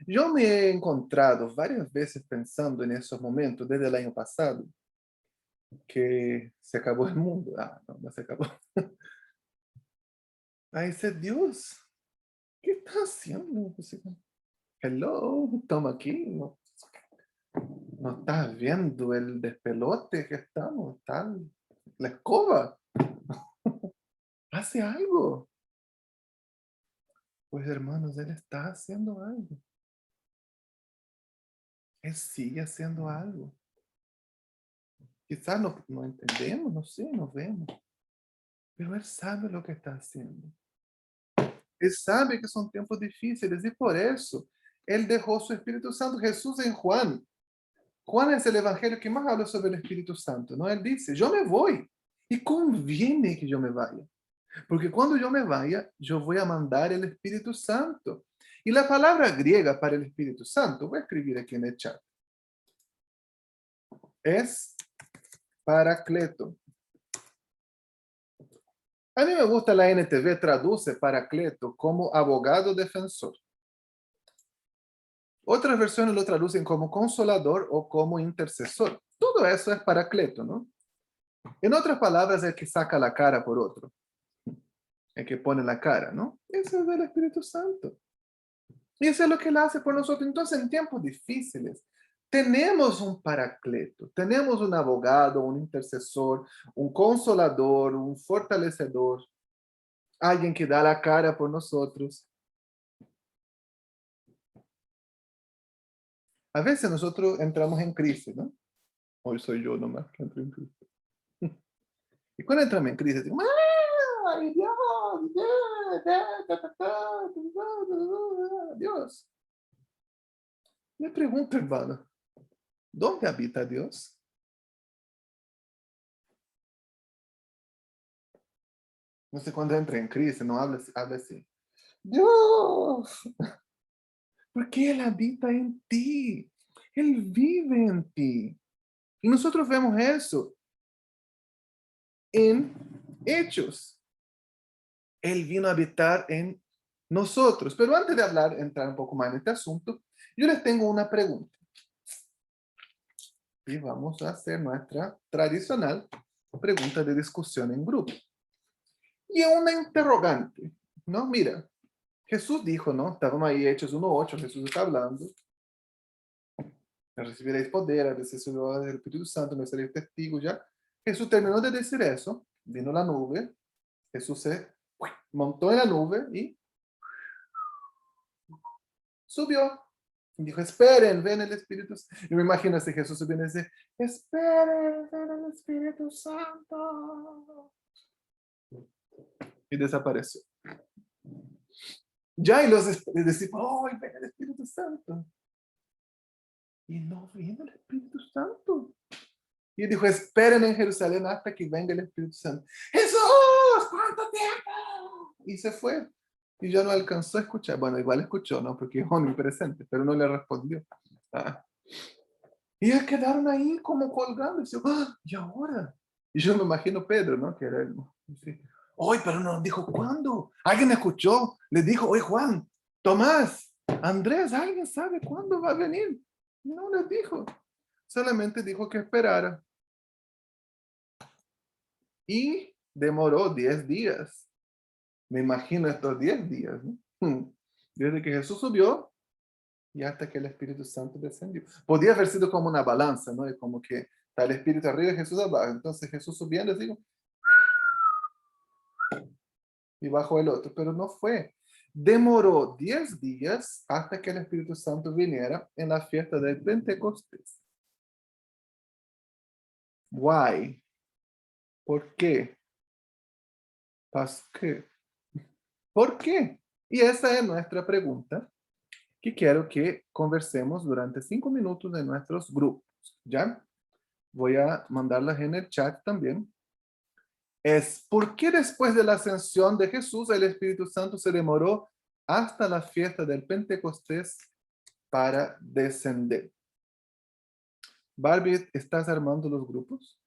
Yo me he encontrado varias veces pensando en esos momentos desde el año pasado, que se acabó el mundo. Ah, no, no se acabó. Ahí dice, Dios, ¿qué está haciendo? Hello, toma aquí. No, no estás viendo el despelote que estamos. Está la escoba. Hace algo. Pues hermanos, Él está haciendo algo. Él sigue haciendo algo. Quizás no entendemos, no sé, no vemos. Pero Él sabe lo que está haciendo. Él sabe que son tiempos difíciles y por eso Él dejó su Espíritu Santo. Jesús en Juan. Juan es el evangelio que más habla sobre el Espíritu Santo, ¿no? Él dice, yo me voy y conviene que yo me vaya. Porque cuando yo me vaya, yo voy a mandar el Espíritu Santo. Y la palabra griega para el Espíritu Santo, voy a escribir aquí en el chat, es paracleto. A mí me gusta la NTV, traduce paracleto como abogado defensor. Otras versiones lo traducen como consolador o como intercesor. Todo eso es paracleto, ¿no? En otras palabras, el que saca la cara por otro. El que pone la cara, ¿no? Ese es del Espíritu Santo. Y eso es lo que Él hace por nosotros. Entonces, en tiempos difíciles, tenemos un paracleto, tenemos un abogado, un intercesor, un consolador, un fortalecedor, alguien que da la cara por nosotros. A veces nosotros entramos en crisis, ¿no? Hoy soy yo nomás que entro en crisis. Y cuando entramos en crisis, digo, ¡ay, Dios! Dios. Me pregunto, hermano, ¿dónde habita Dios? No sé cuándo entra en crisis, no habla así. Dios, porque Él habita en ti. Él vive en ti. Y nosotros vemos eso en Hechos. Él vino a habitar en nosotros. Pero antes de entrar un poco más en este asunto, yo les tengo una pregunta. Y vamos a hacer nuestra tradicional pregunta de discusión en grupo. Y una interrogante, ¿no? Mira, Jesús dijo, ¿no? Estábamos ahí, Hechos 1:8, Jesús está hablando. Recibiréis poder, a veces el Espíritu Santo, me seréis testigos ya. Jesús terminó de decir eso, vino la nube, Jesús se montó en la nube y subió. Y dijo, esperen, ven el Espíritu Santo. Yo me imagino así, Jesús subió y dice, esperen, ven el Espíritu Santo. Y desapareció. Ya, y los discípulos, ¡oh, ven el Espíritu Santo! Y no vino el Espíritu Santo. Y dijo, esperen en Jerusalén hasta que venga el Espíritu Santo. ¡Jesús! ¿Cuánto tiempo? Y se fue. y ya no alcanzó a escuchar. Bueno, igual escuchó, ¿no? Porque es omnipresente, pero no le respondió. Ah. Y ellos quedaron ahí como colgando. Y, ¡ah! ¿Y ahora? Y yo me imagino Pedro, ¿no? Que era él. Sí. Hoy, pero no nos dijo cuándo. Alguien escuchó. Les dijo, oye, Juan, Tomás, Andrés, ¿alguien sabe cuándo va a venir? No les dijo. Solamente dijo que esperara. Y demoró 10 días. Me imagino estos 10 días, ¿no? Desde que Jesús subió y hasta que el Espíritu Santo descendió. Podía haber sido como una balanza, ¿no? Es como que está el Espíritu arriba y Jesús abajo. Entonces Jesús subiendo, les digo, y bajo el otro, pero no fue. Demoró 10 días hasta que el Espíritu Santo viniera en la fiesta del Pentecostés. Why? ¿Por qué? ¿Por qué? Y esa es nuestra pregunta que quiero que conversemos durante 5 minutos en nuestros grupos. ¿Ya? Voy a mandarlas en el chat también. Es ¿por qué después de la ascensión de Jesús el Espíritu Santo se demoró hasta la fiesta del Pentecostés para descender? Barbie, ¿estás armando los grupos?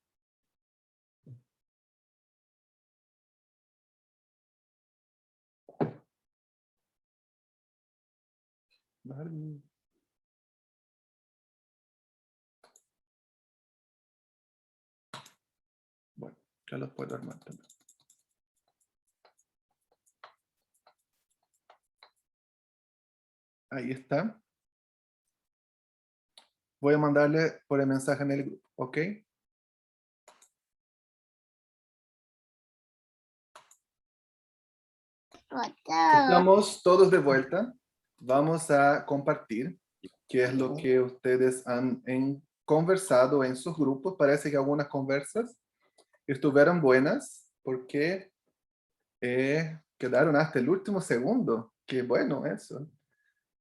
Barbie. Bueno, ya los puedo armar también. Ahí está. Voy a mandarle por el mensaje en el grupo, ¿ok? Estamos todos de vuelta. Vamos a compartir qué es lo que ustedes han conversado en sus grupos. Parece que algunas conversas estuvieron buenas porque quedaron hasta el último segundo. Qué bueno eso.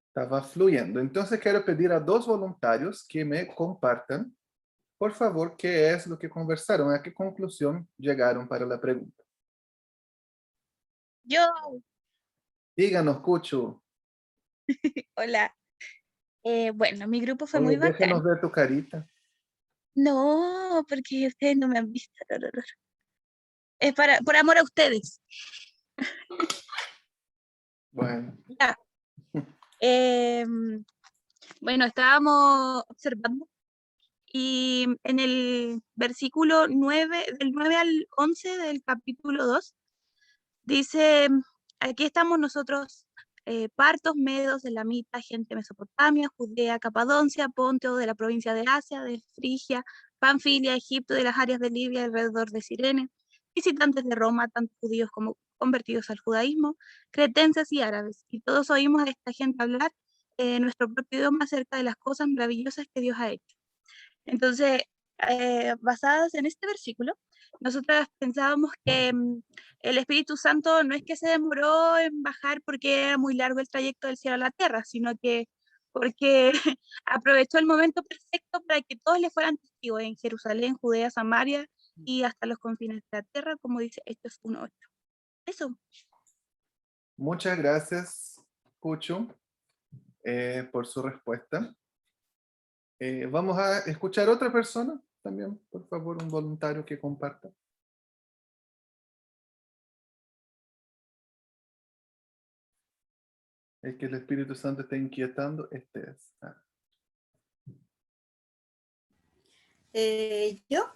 Estaba fluyendo. Entonces quiero pedir a 2 voluntarios que me compartan, por favor, qué es lo que conversaron, a qué conclusión llegaron para la pregunta. Yo, Díganos, Cucho. hola. Bueno, mi grupo fue Oye, muy bacán. déjanos ver tu carita. No, porque ustedes no me han visto. No. Es por amor a ustedes. Bueno. Ya. Bueno, estábamos observando y en el versículo 9, del 9 al 11 del capítulo 2, dice, aquí estamos nosotros, partos, medos, elamitas, gente de Mesopotamia, Judea, Capadocia, Ponto, de la provincia de Asia, de Frigia, Panfilia, Egipto, de las áreas de Libia, alrededor de Cirene, visitantes de Roma, tanto judíos como convertidos al judaísmo, cretenses y árabes, y todos oímos a esta gente hablar nuestro propio idioma acerca de las cosas maravillosas que Dios ha hecho. Entonces, basadas en este versículo, nosotras pensábamos que el Espíritu Santo no es que se demoró en bajar porque era muy largo el trayecto del cielo a la tierra, sino que porque aprovechó el momento perfecto para que todos le fueran testigos en Jerusalén, Judea, Samaria y hasta los confines de la tierra, como dice Hechos 1:8. Eso. Muchas gracias, Cucho, por su respuesta. Vamos a escuchar a otra persona también, por favor, un voluntario que comparta. El que el Espíritu Santo está inquietando, este es. ¿Yo?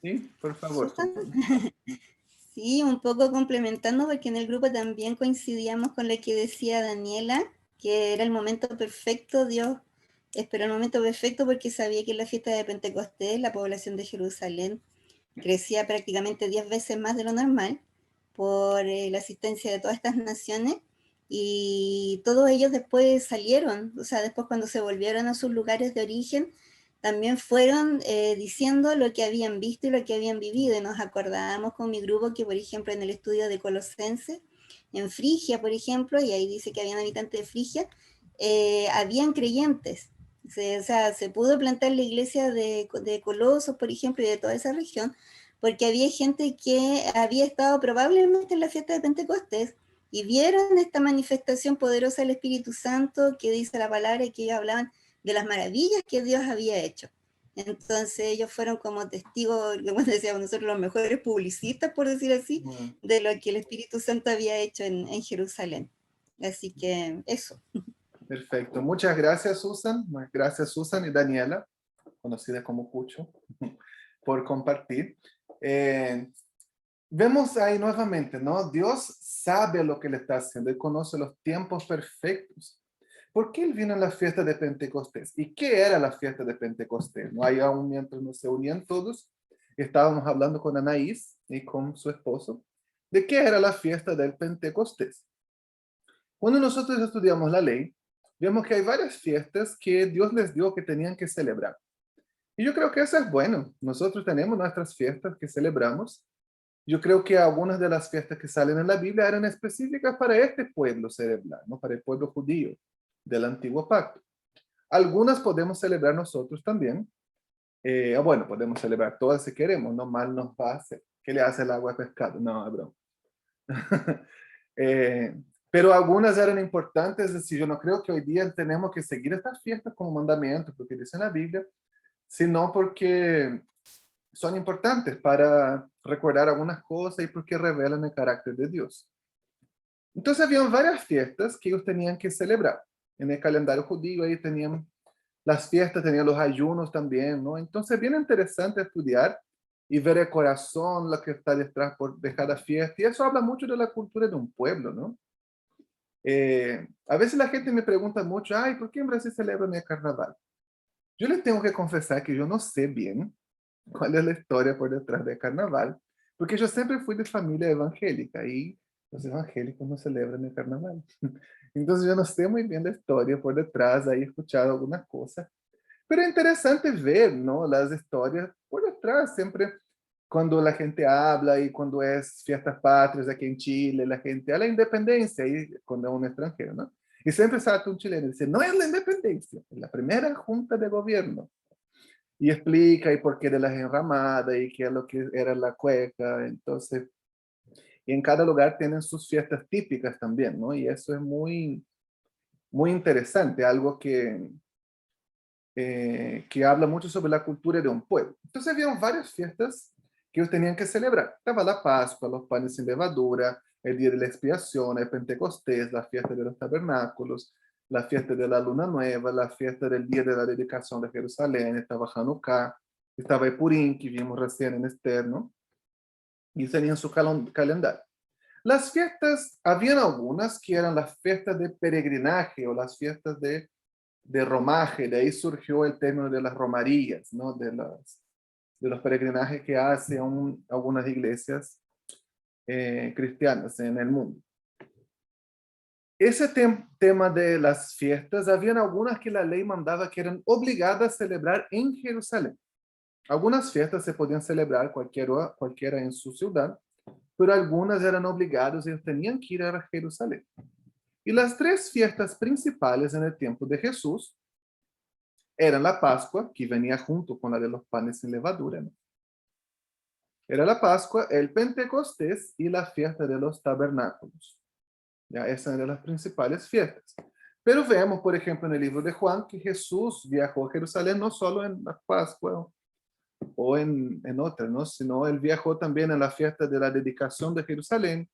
Sí, por favor. ¿Susan? Sí, un poco complementando porque en el grupo también coincidíamos con lo que decía Daniela, que era el momento perfecto, Dios esperó el momento perfecto porque sabía que en la fiesta de Pentecostés la población de Jerusalén crecía prácticamente 10 veces más de lo normal por la asistencia de todas estas naciones y todos ellos después salieron, o sea, después cuando se volvieron a sus lugares de origen, también fueron diciendo lo que habían visto y lo que habían vivido. Y nos acordábamos con mi grupo que, por ejemplo, en el estudio de Colosenses, en Frigia, por ejemplo, y ahí dice que habían habitantes de Frigia, habían creyentes. O sea, se pudo plantar la iglesia de Colosos, por ejemplo, y de toda esa región, porque había gente que había estado probablemente en la fiesta de Pentecostés y vieron esta manifestación poderosa del Espíritu Santo que dice la palabra y que ellos hablaban de las maravillas que Dios había hecho. Entonces ellos fueron como testigos, como decíamos nosotros, los mejores publicistas, por decir así, de lo que el Espíritu Santo había hecho en Jerusalén. Así que eso. Perfecto. Muchas gracias, Susan. Gracias, Susan y Daniela, conocida como Cucho, por compartir. Vemos ahí nuevamente, ¿no? Dios sabe lo que le está haciendo. Él conoce los tiempos perfectos. ¿Por qué él vino en la fiesta de Pentecostés? ¿Y qué era la fiesta de Pentecostés? ¿No? Ahí aún mientras nos se unían todos, estábamos hablando con Anaís y con su esposo de qué era la fiesta del Pentecostés. Cuando nosotros estudiamos la ley, vemos que hay varias fiestas que Dios les dio que tenían que celebrar. Y yo creo que eso es bueno. Nosotros tenemos nuestras fiestas que celebramos. Yo creo que algunas de las fiestas que salen en la Biblia eran específicas para este pueblo celebrar, ¿no? Para el pueblo judío del antiguo pacto. Algunas podemos celebrar nosotros también. Bueno, podemos celebrar todas si queremos, no mal nos va a hacer. ¿Qué le hace el agua de pescado? No, es broma. Pero algunas eran importantes, es decir, yo no creo que hoy día tenemos que seguir estas fiestas como mandamientos, porque dice en la Biblia, sino porque son importantes para recordar algunas cosas y porque revelan el carácter de Dios. Entonces habían varias fiestas que ellos tenían que celebrar. En el calendario judío ahí tenían las fiestas, tenían los ayunos también, ¿no? Entonces es bien interesante estudiar y ver el corazón, lo que está detrás de cada fiesta. Y eso habla mucho de la cultura de un pueblo, ¿no? A veces la gente me pregunta mucho, ay, ¿por qué en Brasil celebran el carnaval? Yo les tengo que confesar que yo no sé bien cuál es la historia por detrás del carnaval, porque yo siempre fui de familia evangélica y los evangélicos no celebran el carnaval. Entonces yo no sé muy bien la historia por detrás, ahí he escuchado algunas cosas, pero es interesante ver, ¿no? Las historias por detrás, siempre cuando la gente habla y cuando es fiestas patrias aquí en Chile, la gente a la independencia, y cuando es un extranjero, ¿no? Y siempre salta un chileno y dice, no es la independencia, es la primera junta de gobierno. Y explica y por qué de las enramadas y qué es lo que era la cueca. Entonces, y en cada lugar tienen sus fiestas típicas también, ¿no? Y eso es muy, muy interesante, algo que habla mucho sobre la cultura de un pueblo. Entonces, había varias fiestas que ellos tenían que celebrar. Estaba la Pascua, los panes sin levadura, el día de la expiación, el Pentecostés, la fiesta de los tabernáculos, la fiesta de la luna nueva, la fiesta del día de la dedicación de Jerusalén, estaba Hanukkah, estaba el Purim, que vimos recién en Esther, ¿no? Y tenían su calendario. Las fiestas, habían algunas que eran las fiestas de peregrinaje o las fiestas de romaje, de ahí surgió el término de las romarías, ¿no? De los peregrinajes que hacen algunas iglesias cristianas en el mundo. Ese tema de las fiestas, habían algunas que la ley mandaba que eran obligadas a celebrar en Jerusalén. Algunas fiestas se podían celebrar cualquiera en su ciudad, pero algunas eran obligadas y ellos tenían que ir a Jerusalén. Y las tres fiestas principales en el tiempo de Jesús eran la Pascua, que venía junto con la de los panes sin levadura, ¿no? Era la Pascua, el Pentecostés y la fiesta de los tabernáculos. Ya, esas eran las principales fiestas. Pero vemos, por ejemplo, en el libro de Juan, que Jesús viajó a Jerusalén no solo en la Pascua o en otras, ¿no? Sino él viajó también en la fiesta de la dedicación de Jerusalén.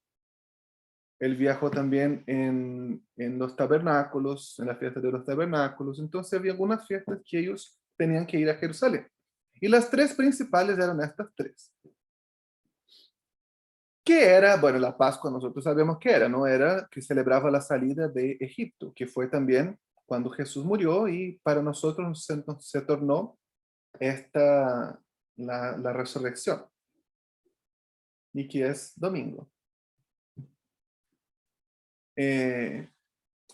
Él viajó también en los tabernáculos, en la fiesta de los tabernáculos. Entonces había algunas fiestas que ellos tenían que ir a Jerusalén. Y las tres principales eran estas tres. ¿Qué era? Bueno, la Pascua nosotros sabemos qué era, ¿no? Era que celebraba la salida de Egipto, que fue también cuando Jesús murió y para nosotros se tornó la resurrección. Y que es domingo.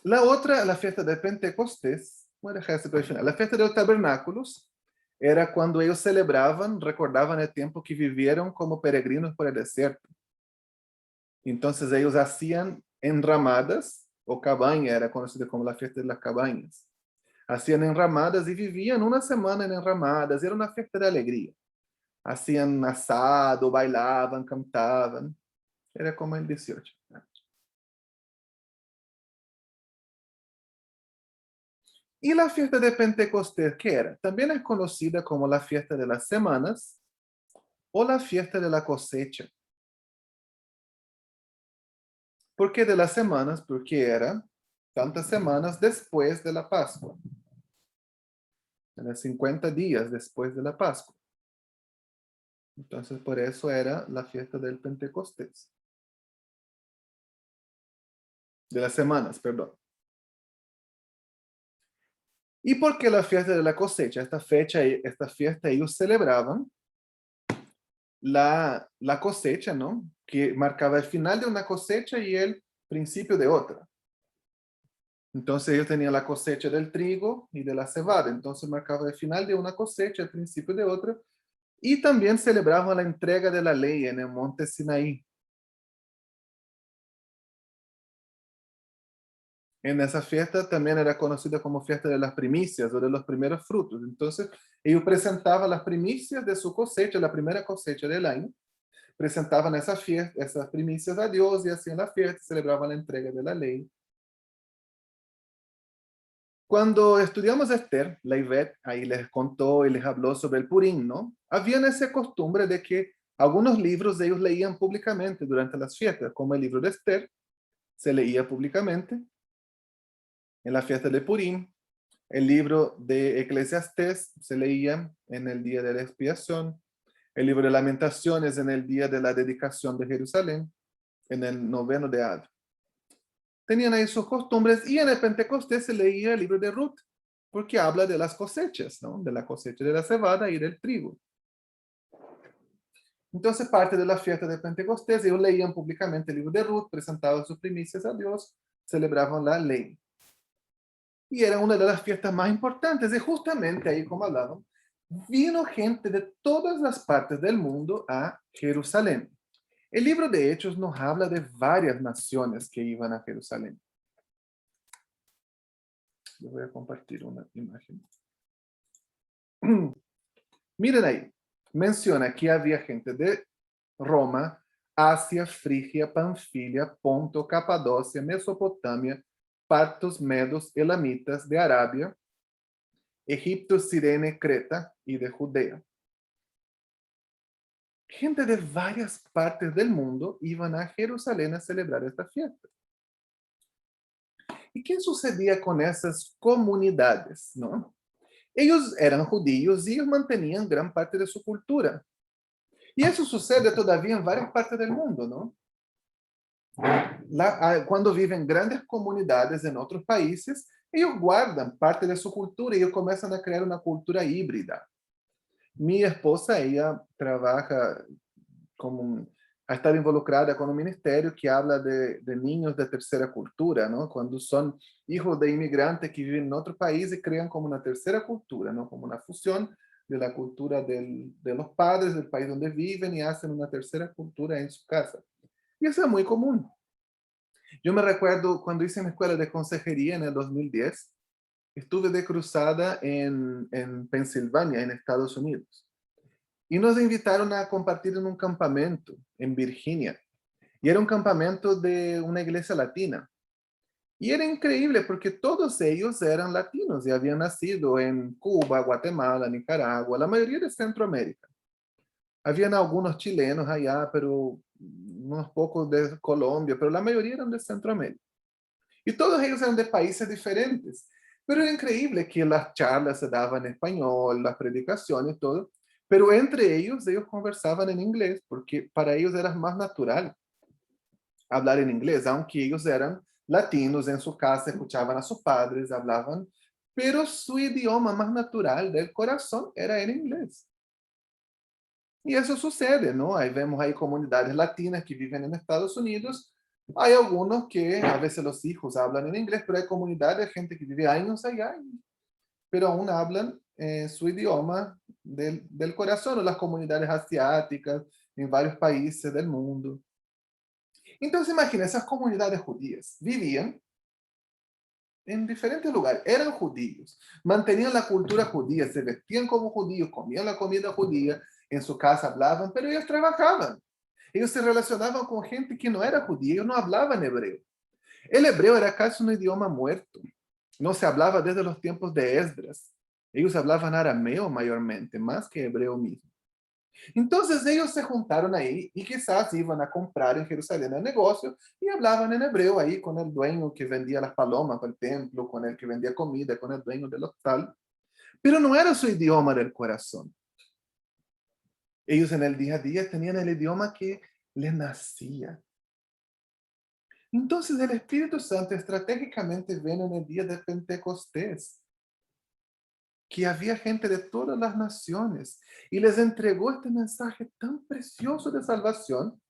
La otra, la fiesta de Pentecostés, bueno, la fiesta de los tabernáculos, era cuando ellos celebraban, recordaban el tiempo que vivieron como peregrinos por el desierto. Entonces ellos hacían enramadas, o cabaña, era conocida como la fiesta de las cabañas. Hacían enramadas y vivían una semana en enramadas, era una fiesta de alegría. Hacían asado, bailaban, cantaban. Era como el 18. Y la fiesta de Pentecostés, ¿qué era? También es conocida como la fiesta de las semanas o la fiesta de la cosecha. ¿Por qué de las semanas? Porque era tantas semanas después de la Pascua. Eran 50 días después de la Pascua. Entonces, por eso era la fiesta del Pentecostés. De las semanas, perdón. ¿Y por qué la fiesta de la cosecha? Esta fiesta ellos celebraban la cosecha, ¿no? Que marcaba el final de una cosecha y el principio de otra. Entonces ellos tenían la cosecha del trigo y de la cebada. Entonces marcaba el final de una cosecha, el principio de otra. Y también celebraban la entrega de la ley en el monte Sinaí. En esa fiesta también era conocida como fiesta de las primicias o de los primeros frutos. Entonces, ellos presentaban las primicias de su cosecha, la primera cosecha del año, presentaban esa fiesta, esas primicias a Dios y hacían la fiesta, celebraban la entrega de la ley. Cuando estudiamos Esther, la Ivette ahí les contó y les habló sobre el Purim, ¿no? Había esa costumbre de que algunos libros ellos leían públicamente durante las fiestas, como el libro de Esther, se leía públicamente en la fiesta de Purim. El libro de Eclesiastés se leía en el día de la expiación. El libro de Lamentaciones en el día de la dedicación de Jerusalén, en el noveno de Ad. Tenían ahí sus costumbres y en el Pentecostés se leía el libro de Ruth, porque habla de las cosechas, ¿no? De la cosecha de la cebada y del trigo. Entonces, parte de la fiesta de Pentecostés, ellos leían públicamente el libro de Ruth, presentaban sus primicias a Dios, celebraban la ley. Y era una de las fiestas más importantes. Y justamente ahí, como hablaban, vino gente de todas las partes del mundo a Jerusalén. El libro de Hechos nos habla de varias naciones que iban a Jerusalén. Les voy a compartir una imagen. Miren ahí, menciona que había gente de Roma, Asia, Frigia, Panfilia, Ponto, Capadocia, Mesopotamia, partos, medos, elamitas, de Arabia, Egipto, Cirene, Creta y de Judea. Gente de varias partes del mundo iban a Jerusalén a celebrar esta fiesta. ¿Y qué sucedía con esas comunidades? ¿No? Ellos eran judíos y ellos mantenían gran parte de su cultura. Y eso sucede todavía en varias partes del mundo, ¿no? Cuando viven grandes comunidades en otros países, ellos guardan parte de su cultura y ellos comienzan a crear una cultura híbrida. Mi esposa, ella trabaja ha estado involucrada con un ministerio que habla de niños de tercera cultura, ¿no? Cuando son hijos de inmigrantes que viven en otro país y crean como una tercera cultura, ¿no? Como una fusión de la cultura de los padres del país donde viven y hacen una tercera cultura en su casa. Y eso es muy común. Yo me recuerdo cuando hice mi escuela de consejería en el 2010, estuve de cruzada en Pensilvania, en Estados Unidos. Y nos invitaron a compartir en un campamento en Virginia. Y era un campamento de una iglesia latina. Y era increíble porque todos ellos eran latinos y habían nacido en Cuba, Guatemala, Nicaragua, la mayoría de Centroamérica. Habían algunos chilenos allá, pero unos pocos de Colombia, pero la mayoría eran de Centroamérica. Y todos ellos eran de países diferentes. Pero era increíble que las charlas se daban en español, las predicaciones, todo. Pero entre ellos conversaban en inglés, porque para ellos era más natural hablar en inglés, aunque ellos eran latinos, en su casa escuchaban a sus padres, hablaban, pero su idioma más natural del corazón era en inglés. Y eso sucede, ¿no? Ahí vemos ahí comunidades latinas que viven en Estados Unidos. Hay algunos que a veces los hijos hablan en inglés, pero hay comunidades de gente que vive años allá, pero aún hablan su idioma del corazón, o las comunidades asiáticas en varios países del mundo. Entonces imagina, esas comunidades judías vivían en diferentes lugares, eran judíos, mantenían la cultura judía, se vestían como judíos, comían la comida judía, en su casa hablaban, pero ellos trabajaban. Ellos se relacionaban con gente que no era judía, ellos no hablaban hebreo. El hebreo era casi un idioma muerto. No se hablaba desde los tiempos de Esdras. Ellos hablaban arameo mayormente, más que hebreo mismo. Entonces ellos se juntaron ahí y quizás iban a comprar en Jerusalén el negocio y hablaban en hebreo ahí con el dueño que vendía las palomas para el templo, con el que vendía comida, con el dueño del hostal. Pero no era su idioma del corazón. Ellos en el día a día tenían el idioma que les nacía. Entonces el Espíritu Santo estratégicamente ven en el día de Pentecostés que había gente de todas las naciones y les entregó este mensaje tan precioso de salvación,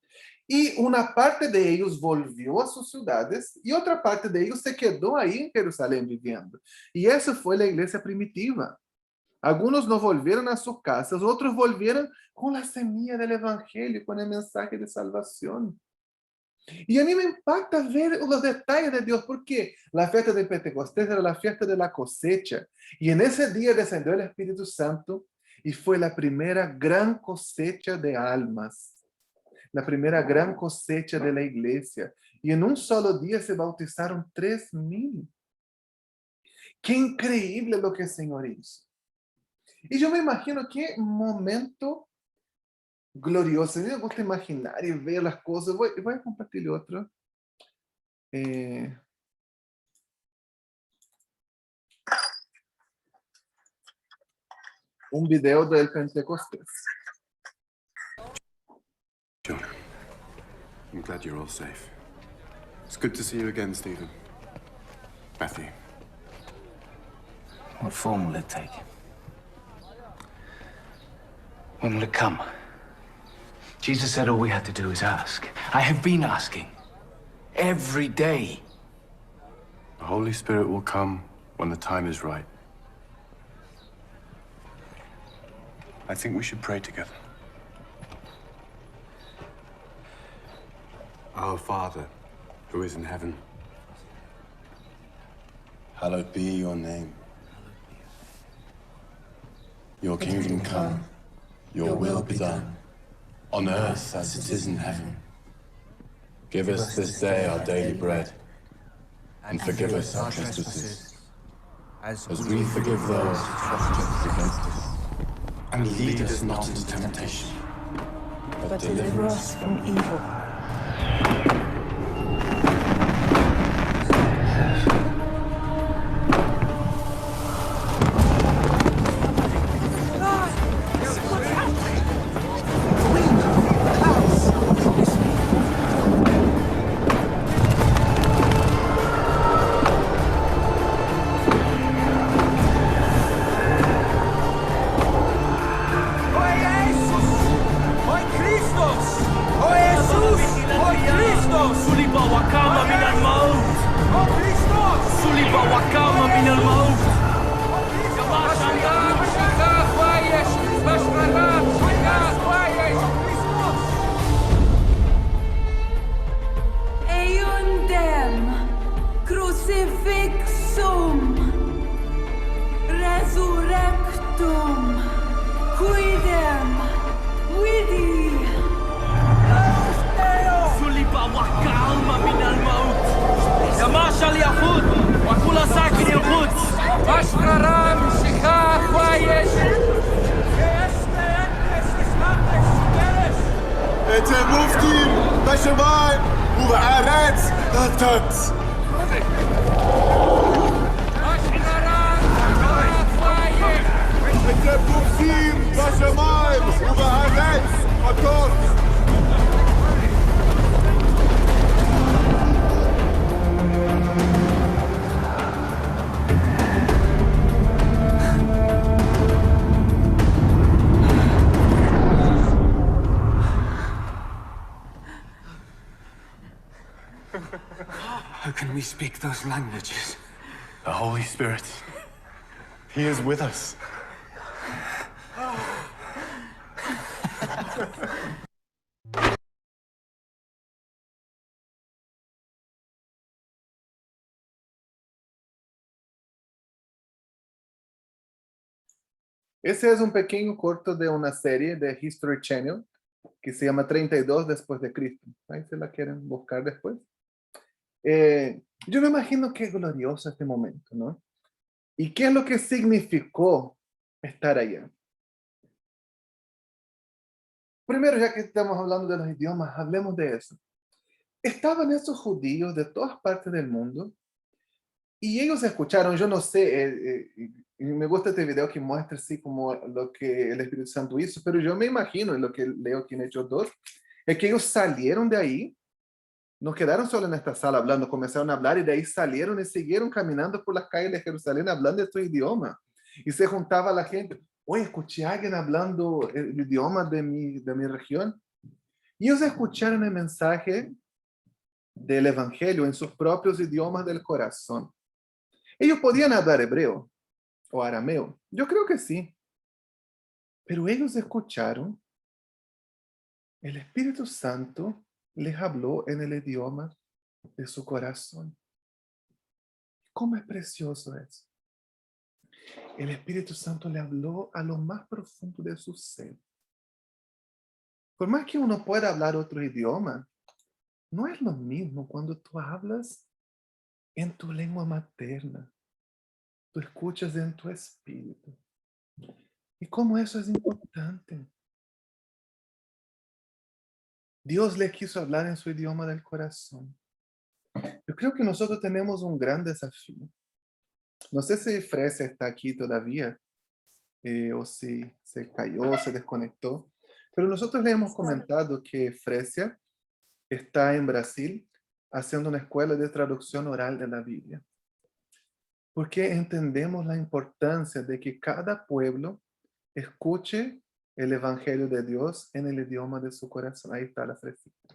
y una parte de ellos volvió a sus ciudades y otra parte de ellos se quedó ahí en Jerusalén viviendo. Y eso fue la iglesia primitiva. Algunos no volvieron a sus casas, otros volvieron con la semilla del evangelio, con el mensaje de salvación. Y a mí me impacta ver los detalles de Dios, porque la fiesta de Pentecostés era la fiesta de la cosecha. Y en ese día descendió el Espíritu Santo y fue la primera gran cosecha de almas, la primera gran cosecha de la iglesia. Y en un solo día se bautizaron 3,000. Qué increíble lo que el Señor hizo. Y yo me imagino qué momento glorioso. A mí me gusta imaginar y ver las cosas. Voy a compartir otro. Un video del Pentecostés. John, I'm glad you're all safe. It's good to see you again, Stephen. Matthew. What form will it take? When will it come? Jesus said all we had to do is ask. I have been asking. Every day. The Holy Spirit will come when the time is right. I think we should pray together. Our Father, who is in heaven, hallowed be your name. Your kingdom come, your will be done, on earth as it is in heaven. Give us this day our daily bread, and forgive us our trespasses, as we forgive those who trespass against us. And lead us not into temptation, but deliver us from evil. How can we speak those languages? The Holy Spirit. He is with us. Ese es un pequeño corto de una serie de History Channel que se llama 32 después de Cristo. Ahí se la quieren buscar después. Yo me imagino qué glorioso este momento, ¿no? ¿Y qué es lo que significó estar allá? Primero, ya que estamos hablando de los idiomas, hablemos de eso. Estaban esos judíos de todas partes del mundo y ellos escucharon, yo no sé, y me gusta este video que muestra así como lo que el Espíritu Santo hizo, pero yo me imagino, en lo que leo aquí en Hechos 2, es que ellos salieron de ahí, no quedaron solo en esta sala hablando, comenzaron a hablar y de ahí salieron y siguieron caminando por las calles de Jerusalén hablando estos idiomas. Y se juntaba la gente. Oye, escuché a alguien hablando el idioma de mi región. Y ellos escucharon el mensaje del Evangelio en sus propios idiomas del corazón. Ellos podían hablar hebreo o arameo. Yo creo que sí. Pero ellos escucharon, el Espíritu Santo les habló en el idioma de su corazón. ¿Cómo es precioso eso? El Espíritu Santo le habló a lo más profundo de su ser. Por más que uno pueda hablar otro idioma, no es lo mismo cuando tú hablas en tu lengua materna. Tú escuchas en tu espíritu. Y cómo eso es importante. Dios le quiso hablar en su idioma del corazón. Yo creo que nosotros tenemos un gran desafío. No sé si Fresia está aquí todavía, o si se cayó, se desconectó, pero nosotros le hemos comentado que Fresia está en Brasil haciendo una escuela de traducción oral de la Biblia. Porque entendemos la importancia de que cada pueblo escuche el Evangelio de Dios en el idioma de su corazón. Ahí está la fresita.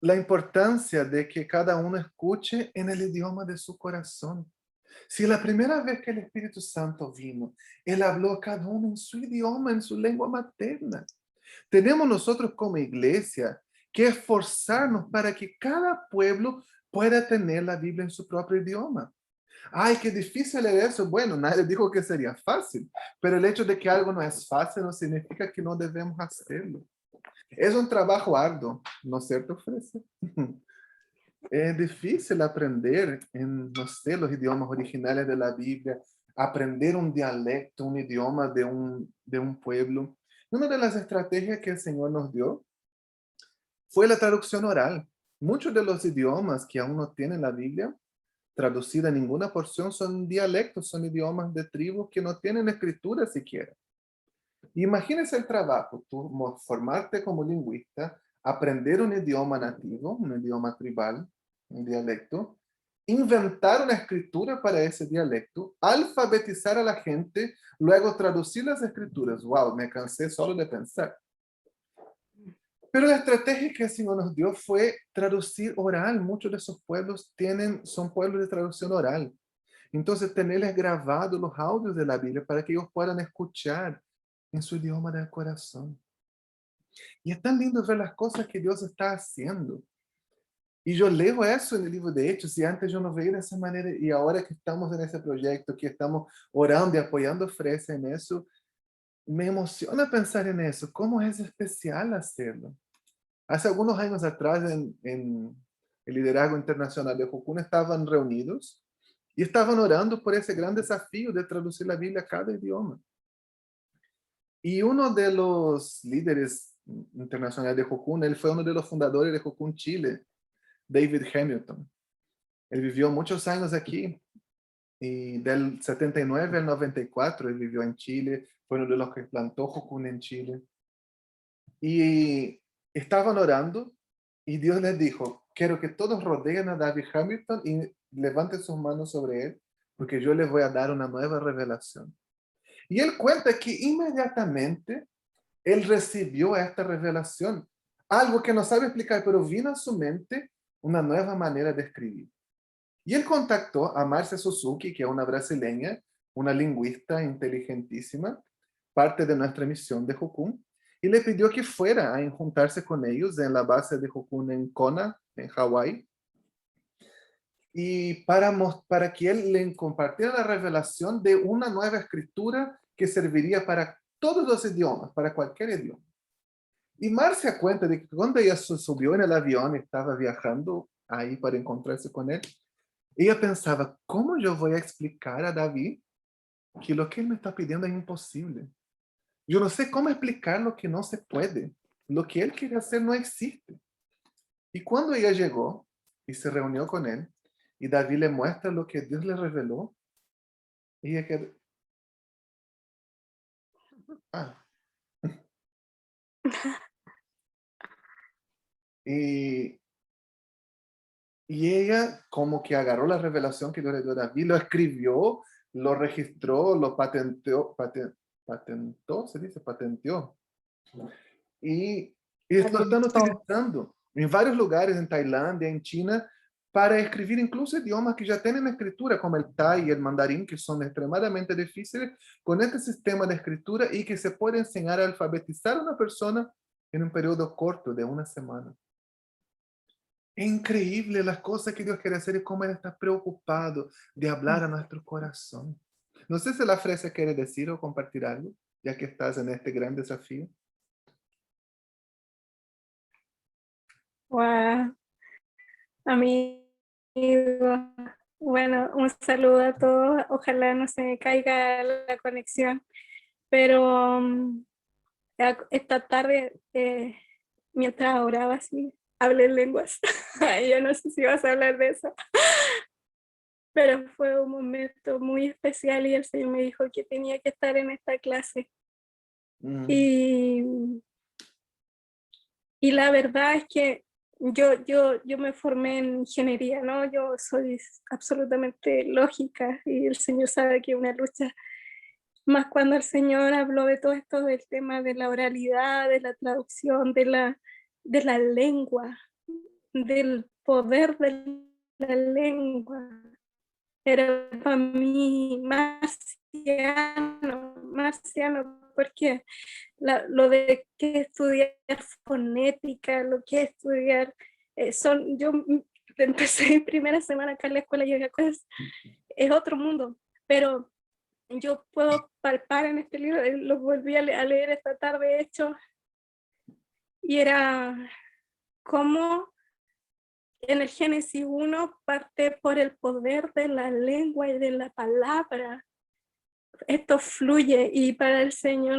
La importancia de que cada uno escuche en el idioma de su corazón. Si la primera vez que el Espíritu Santo vino, Él habló a cada uno en su idioma, en su lengua materna. Tenemos nosotros como iglesia que esforzarnos para que cada pueblo pueda tener la Biblia en su propio idioma. Ay, qué difícil es eso. Bueno, nadie dijo que sería fácil, pero el hecho de que algo no es fácil no significa que no debemos hacerlo. Es un trabajo arduo, ¿no es cierto, Fresia? Es difícil aprender en, no sé, los idiomas originales de la Biblia, aprender un dialecto, un idioma de un pueblo. Una de las estrategias que el Señor nos dio fue la traducción oral. Muchos de los idiomas que aún no tienen la Biblia traducida en ninguna porción son dialectos, son idiomas de tribus que no tienen escritura siquiera. Imagínese el trabajo, tú formarte como lingüista, aprender un idioma nativo, un idioma tribal, un dialecto, inventar una escritura para ese dialecto, alfabetizar a la gente, luego traducir las escrituras. Wow, me cansé solo de pensar. Pero la estrategia que el Señor nos dio fue traducir oral. Muchos de esos pueblos son pueblos de traducción oral. Entonces, tenerles grabados los audios de la Biblia para que ellos puedan escuchar en su idioma del corazón. Y es tan lindo ver las cosas que Dios está haciendo. Y yo leo eso en el libro de Hechos, y antes yo no veía de esa manera, y ahora que estamos en ese proyecto, que estamos orando y apoyando a Fresia en eso, me emociona pensar en eso, cómo es especial hacerlo. Hace algunos años atrás, en el liderazgo internacional de Jocún, estaban reunidos y estaban orando por ese gran desafío de traducir la Biblia a cada idioma. Y uno de los líderes internacionales de Jocún, él fue uno de los fundadores de Jocún Chile, David Hamilton. Él vivió muchos años aquí, y del 79 al 94 él vivió en Chile, fue uno de los que plantó Jocún en Chile. Y estaban orando y Dios les dijo, quiero que todos rodeen a David Hamilton y levanten sus manos sobre él, porque yo les voy a dar una nueva revelación. Y él cuenta que inmediatamente él recibió esta revelación, algo que no sabe explicar, pero vino a su mente una nueva manera de escribir. Y él contactó a Marcia Suzuki, que es una brasileña, una lingüista inteligentísima, parte de nuestra misión de Jocún, y le pidió que fuera a juntarse con ellos en la base de Jocún en Kona, en Hawái, y para que él le compartiera la revelación de una nueva escritura que serviría para todos los idiomas, para cualquier idioma. Y Mar se da cuenta de que cuando ella subió en el avión y estaba viajando ahí para encontrarse con él, ella pensaba, ¿cómo yo voy a explicar a David que lo que él me está pidiendo es imposible? Yo no sé cómo explicar lo que no se puede. Lo que él quiere hacer no existe. Y cuando ella llegó y se reunió con él, y David le muestra lo que Dios le reveló, ella quedó, ah. Y, y ella como que agarró la revelación que Dios le dio a David, lo escribió, lo registró, lo patentó, se dice, patenteó. Y lo están utilizando en varios lugares, en Tailandia, en China, para escribir incluso idiomas que ya tienen escritura, como el Thai y el mandarín, que son extremadamente difíciles, con este sistema de escritura y que se puede enseñar a alfabetizar a una persona en un periodo corto de una semana. Es increíble las cosas que Dios quiere hacer y cómo Él está preocupado de hablar a nuestro corazón. No sé si la frase quiere decir o compartir algo, ya que estás en este gran desafío. Wow, amigo. Bueno, un saludo a todos. Ojalá no se me caiga la conexión, pero esta tarde, mientras oraba así, hablé en lenguas. Yo no sé si vas a hablar de eso, pero fue un momento muy especial y el Señor me dijo que tenía que estar en esta clase. Y la verdad es que yo me formé en ingeniería, ¿no? Yo soy absolutamente lógica y el Señor sabe que es una lucha, más cuando el Señor habló de todo esto del tema de la oralidad, de la traducción, de la lengua, del poder de la lengua. Era para mí marciano, porque lo de que estudiar fonética, lo que estudiar, yo empecé mi primera semana acá en la escuela y es otro mundo, pero yo puedo palpar en este libro, lo volví a leer esta tarde, de hecho, y era como en el Génesis 1 parte por el poder de la lengua y de la palabra. Esto fluye y para el Señor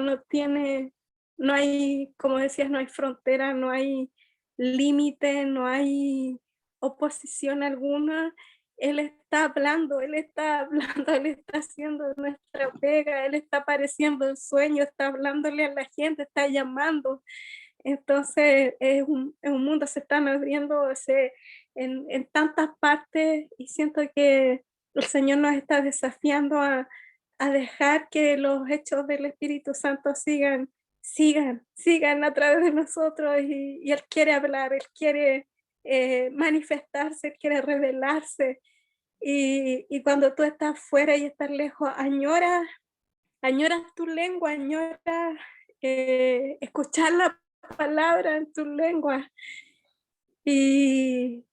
no hay, como decías, no hay frontera, no hay límite, no hay oposición alguna. Él está hablando, Él está haciendo nuestra pega, Él está apareciendo en sueño, está hablándole a la gente, está llamando. Entonces es un mundo, se están abriendo en tantas partes y siento que el Señor nos está desafiando a dejar que los hechos del Espíritu Santo sigan a través de nosotros y Él quiere hablar, Él quiere manifestarse, Él quiere revelarse. Y cuando tú estás fuera y estás lejos, añoras tu lengua, añoras escuchar la palabra en tu lengua. Y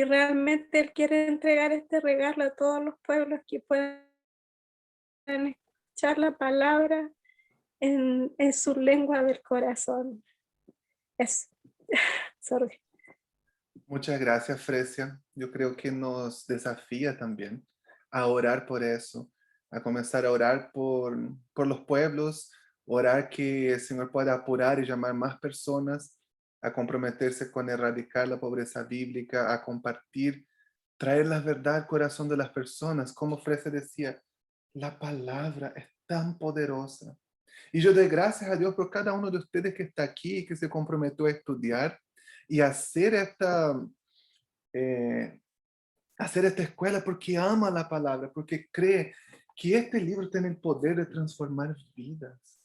realmente Él quiere entregar este regalo a todos los pueblos que puedan escuchar la palabra en su lengua del corazón. Eso. Sorry. Muchas gracias, Fresia. Yo creo que nos desafía también a orar por eso, a comenzar a orar por los pueblos, orar que el Señor pueda apurar y llamar más personas a comprometerse con erradicar la pobreza bíblica, a compartir, traer la verdad al corazón de las personas. Como Fresia decía, la palabra es tan poderosa. Y yo doy gracias a Dios por cada uno de ustedes que está aquí y que se comprometió a estudiar y hacer esta escuela porque ama la palabra, porque cree que este libro tiene el poder de transformar vidas.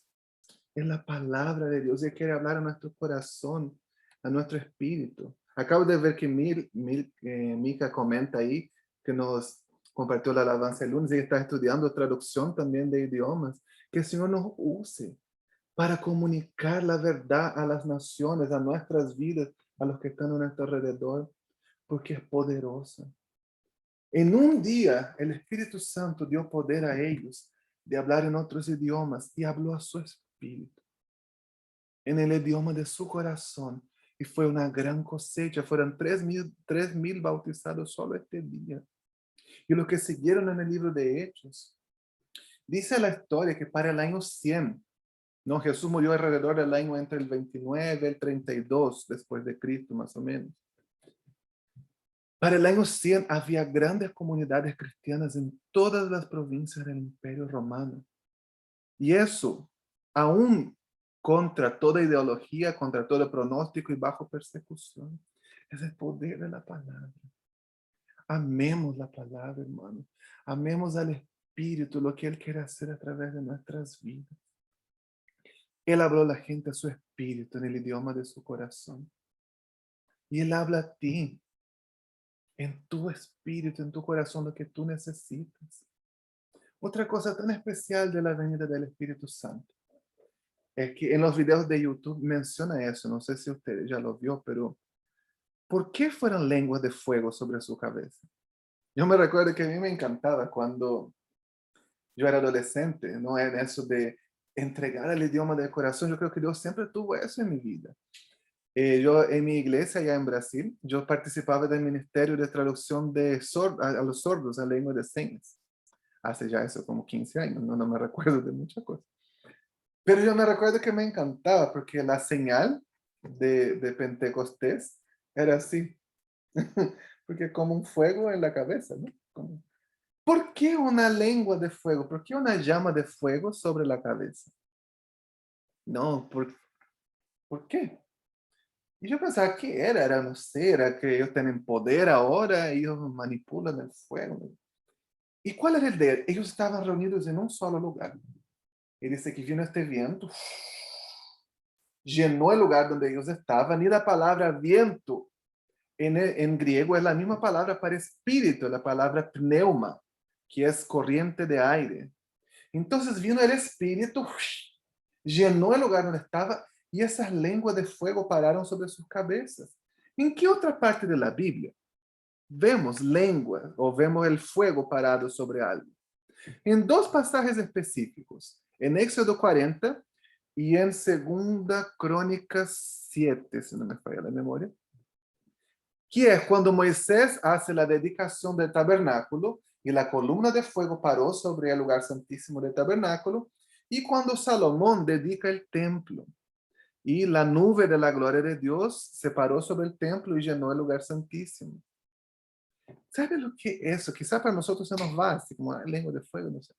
Es la palabra de Dios y quiere hablar a nuestro corazón, a nuestro espíritu. Acabo de ver que Mika comenta ahí que nos compartió la alabanza el lunes y está estudiando traducción también de idiomas. Que el Señor nos use para comunicar la verdad a las naciones, a nuestras vidas, a los que están a nuestro alrededor, porque es poderosa. En un día, el Espíritu Santo dio poder a ellos de hablar en otros idiomas y habló a su espíritu. en el idioma de su corazón. Y fue una gran cosecha. Fueron 3,000 bautizados solo este día. Y los que siguieron en el libro de Hechos. Dice la historia que para el año 100, ¿no? Jesús murió alrededor del año entre el 29 y el 32 después de Cristo, más o menos. Para el año 100 había grandes comunidades cristianas en todas las provincias del Imperio Romano. Y eso, aún contra toda ideología, contra todo pronóstico y bajo persecución, es el poder de la palabra. Amemos la palabra, hermano. Amemos al Espíritu, lo que Él quiere hacer a través de nuestras vidas. Él habló a la gente a su espíritu en el idioma de su corazón. Y Él habla a ti, en tu espíritu, en tu corazón, lo que tú necesitas. Otra cosa tan especial de la venida del Espíritu Santo es que en los videos de YouTube menciona eso. No sé si usted ya lo vio, pero ¿por qué fueron lenguas de fuego sobre su cabeza? Yo me recuerdo que a mí me encantaba cuando yo era adolescente, ¿no? En eso de entregar el idioma del corazón. Yo creo que Dios siempre tuvo eso en mi vida. Yo en mi iglesia allá en Brasil, yo participaba del ministerio de traducción de a los sordos a lengua de señas. Hace ya eso como 15 años, no me recuerdo de muchas cosas. Pero yo me recuerdo que me encantaba porque la señal de Pentecostés era así. Porque como un fuego en la cabeza, ¿no? ¿Por qué una lengua de fuego? ¿Por qué una llama de fuego sobre la cabeza? No, ¿por qué? Y yo pensaba, ¿qué era? Era, no sé, era que ellos tienen poder ahora, ellos manipulan el fuego. ¿Y cuál era el de él? Ellos estaban reunidos en un solo lugar. Y dice que vino este viento, llenó el lugar donde ellos estaban, y la palabra viento en griego es la misma palabra para espíritu, la palabra pneuma, que es corriente de aire. Entonces vino el espíritu, llenó el lugar donde estaba, y esas lenguas de fuego pararon sobre sus cabezas. ¿En qué otra parte de la Biblia vemos lenguas o vemos el fuego parado sobre algo? En dos pasajes específicos, en Éxodo 40 y en Segunda Crónicas 7, si no me falla la memoria, que es cuando Moisés hace la dedicación del tabernáculo y la columna de fuego paró sobre el lugar santísimo del tabernáculo, y cuando Salomón dedica el templo y la nube de la gloria de Dios se paró sobre el templo y llenó el lugar santísimo. ¿Sabe lo que es eso? Quizá para nosotros se nos va así como lengua de fuego, no sé.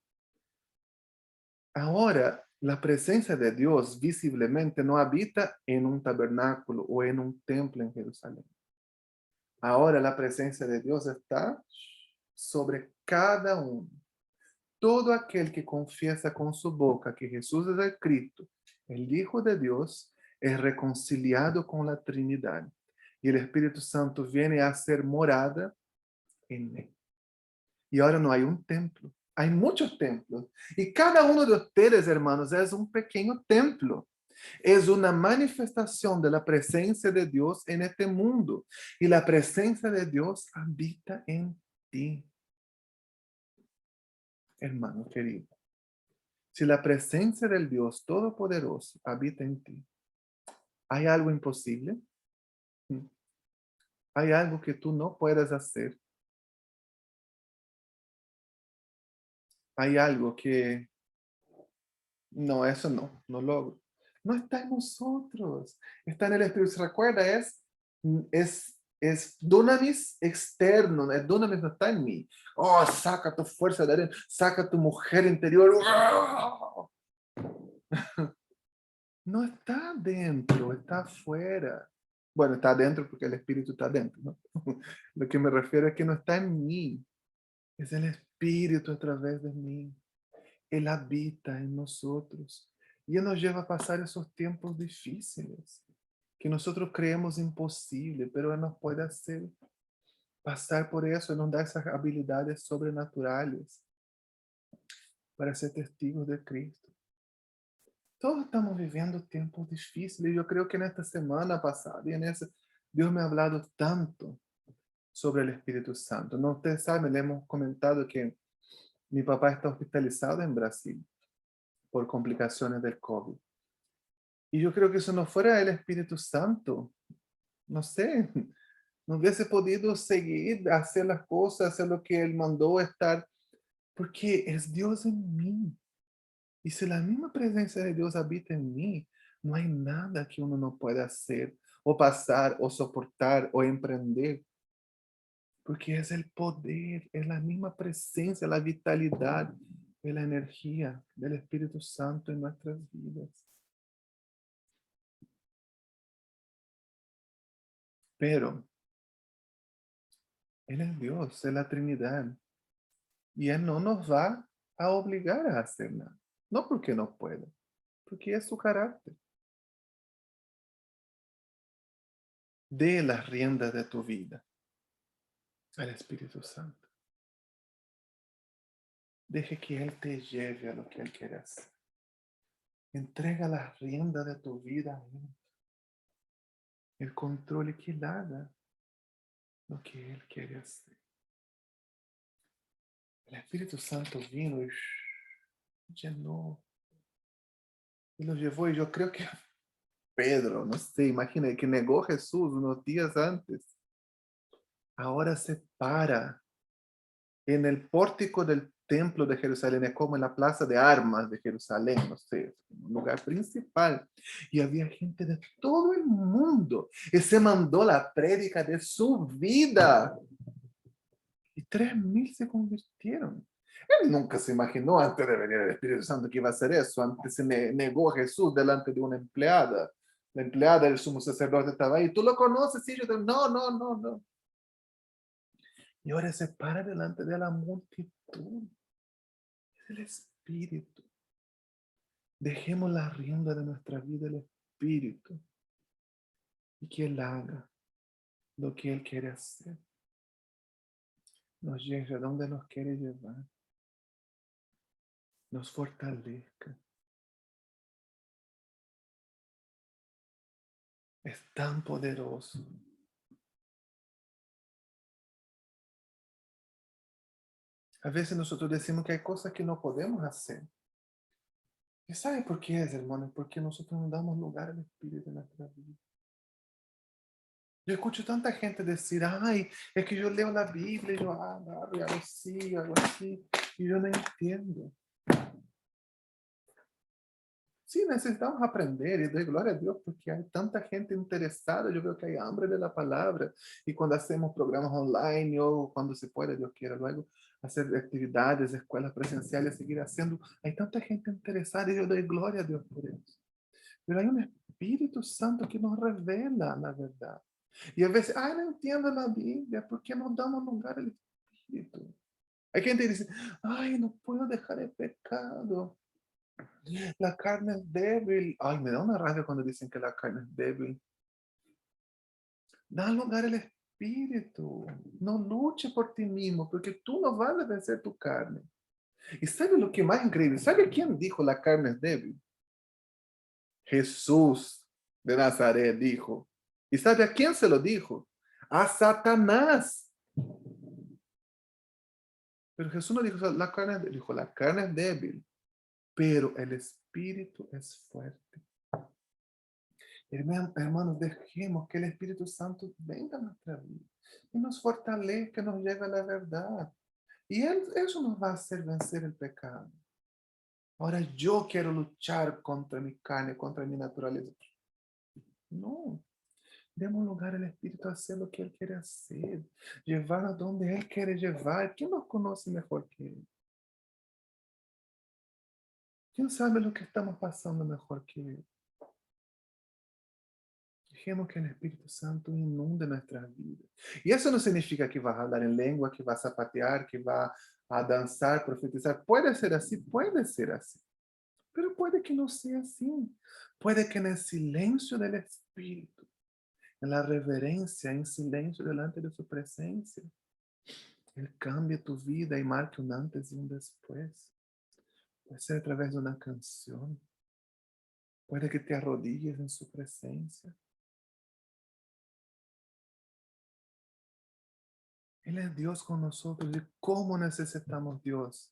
Ahora, la presencia de Dios visiblemente no habita en un tabernáculo o en un templo en Jerusalén. Ahora la presencia de Dios está sobre cada uno. Todo aquel que confiesa con su boca que Jesús es el Cristo, el Hijo de Dios, es reconciliado con la Trinidad. Y el Espíritu Santo viene a ser morada en él. Y ahora no hay un templo. Hay muchos templos. Y cada uno de ustedes, hermanos, es un pequeño templo. Es una manifestación de la presencia de Dios en este mundo. Y la presencia de Dios habita en ti. Hermano querido, si la presencia del Dios Todopoderoso habita en ti, ¿hay algo imposible? ¿Hay algo que tú no puedas hacer? ¿Hay algo que no, eso no logro? No está en nosotros, está en el Espíritu. ¿Se recuerda? Es dunamis externo, el dunamis no está en mí. Oh, saca tu fuerza de adentro, saca tu mujer interior. No está dentro, está afuera. Bueno, está dentro porque el Espíritu está dentro, ¿no? Lo que me refiero es que no está en mí, es el Espíritu a través de mí. Él habita en nosotros y Él nos lleva a pasar esos tiempos difíciles que nosotros creemos imposible, pero Él nos puede hacer pasar por eso. Él nos da esas habilidades sobrenaturales para ser testigos de Cristo. Todos estamos viviendo tiempos difíciles. Yo creo que en esta semana pasada y en ese, Dios me ha hablado tanto sobre el Espíritu Santo. No, ustedes saben, le hemos comentado que mi papá está hospitalizado en Brasil por complicaciones del COVID. Y yo creo que si no fuera el Espíritu Santo, no sé, no hubiese podido seguir, hacer las cosas, hacer lo que Él mandó, estar, porque es Dios en mí. Y si la misma presencia de Dios habita en mí, no hay nada que uno no pueda hacer, o pasar, o soportar, o emprender. Porque es el poder, es la misma presencia, la vitalidad, es la energía del Espíritu Santo en nuestras vidas. Pero Él es Dios, es la Trinidad. Y Él no nos va a obligar a hacer nada. No porque no pueda, porque es su carácter. Dé las riendas de tu vida al Espíritu Santo. Deje que Él te lleve a lo que Él quiere hacer. Entrega las riendas de tu vida a Él. El control y que Él haga lo que Él quiere hacer. El Espíritu Santo vino y llenó. Y lo llevó. Y yo creo que Pedro, no sé, imagina que negó a Jesús unos días antes. Ahora se para en el pórtico del templo de Jerusalén, es como en la plaza de armas de Jerusalén, no sé, un lugar principal. Y había gente de todo el mundo. Y se mandó la prédica de su vida. Y 3,000 se convirtieron. Él nunca se imaginó antes de venir el Espíritu Santo que iba a hacer eso. Antes se negó a Jesús delante de una empleada. La empleada del sumo sacerdote estaba ahí. ¿Tú lo conoces? Sí, yo no, no, no, no. Y ahora se para delante de la multitud. Es el Espíritu. Dejemos la rienda de nuestra vida al Espíritu. Y que Él haga lo que Él quiere hacer. Nos lleve a donde nos quiere llevar. Nos fortalezca. Es tan poderoso. A veces nosotros decimos que hay cosas que no podemos hacer. ¿Y sabe por qué es, hermano? Porque nosotros no damos lugar al Espíritu en nuestra vida. Yo escucho tanta gente decir, ay, es que yo leo la Biblia y yo agarro y hago así, y yo no entiendo. Sí, necesitamos aprender y doy gloria a Dios porque hay tanta gente interesada. Yo creo que hay hambre de la palabra. Y cuando hacemos programas online o cuando se puede, Dios quiera luego, hacer actividades, escuelas presenciales, seguir haciendo, hay tanta gente interesada y yo doy gloria a Dios por eso. Pero hay un Espíritu Santo que nos revela la verdad. Y a veces, ay, no entiendo la Biblia, ¿por qué no damos lugar al Espíritu? Hay gente que dice, ay, no puedo dejar el pecado. La carne es débil. Ay, me da una rabia cuando dicen que la carne es débil. Da lugar al Espíritu. No luche por ti mismo, porque tú no vas a vencer tu carne. ¿Y sabe lo que más increíble? ¿Sabe quién dijo la carne es débil? Jesús de Nazaret dijo. ¿Y sabe a quién se lo dijo? A Satanás. Pero Jesús no dijo la carne es débil, dijo la carne es débil, pero el Espíritu es fuerte. Hermanos, dejemos que el Espíritu Santo venga a nuestra vida y nos fortalezca, nos lleve a la verdad. Y eso nos va a hacer vencer el pecado. Ahora yo quiero luchar contra mi carne, contra mi naturaleza. No, demos lugar al Espíritu a hacer lo que Él quiere hacer, llevarnos donde Él quiere llevar. ¿Quién nos conoce mejor que Él? ¿Quién sabe lo que estamos pasando mejor que Él? Dejemos que el Espíritu Santo inunde nuestras vidas. Y eso no significa que vas a hablar en lengua, que vas a zapatear, que vas a danzar, profetizar. Puede ser así, puede ser así. Pero puede que no sea así. Puede que en el silencio del Espíritu, en la reverencia, en silencio delante de su presencia, Él cambie tu vida y marque un antes y un después. Puede ser a través de una canción. Puede que te arrodilles en su presencia. Él es Dios con nosotros y cómo necesitamos Dios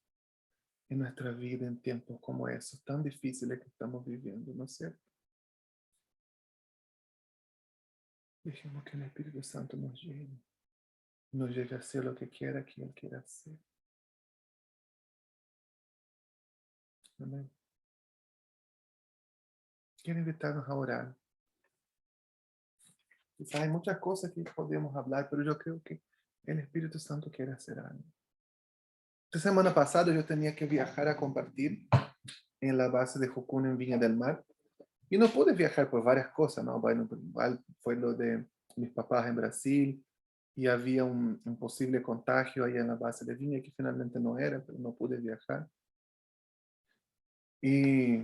en nuestra vida en tiempos como esos tan difíciles que estamos viviendo, ¿no es cierto? Dejemos que el Espíritu Santo nos llene a hacer lo que quiera que Él quiera hacer. Amén. Quiero invitarnos a orar. Quizás hay muchas cosas que podemos hablar, pero yo creo que el Espíritu Santo quiere hacer algo. Esta semana pasada yo tenía que viajar a compartir en la base de Jocún en Viña del Mar. Y no pude viajar por varias cosas, ¿no? Bueno, fue lo de mis papás en Brasil y había un posible contagio ahí en la base de Viña que finalmente no era, pero no pude viajar. Y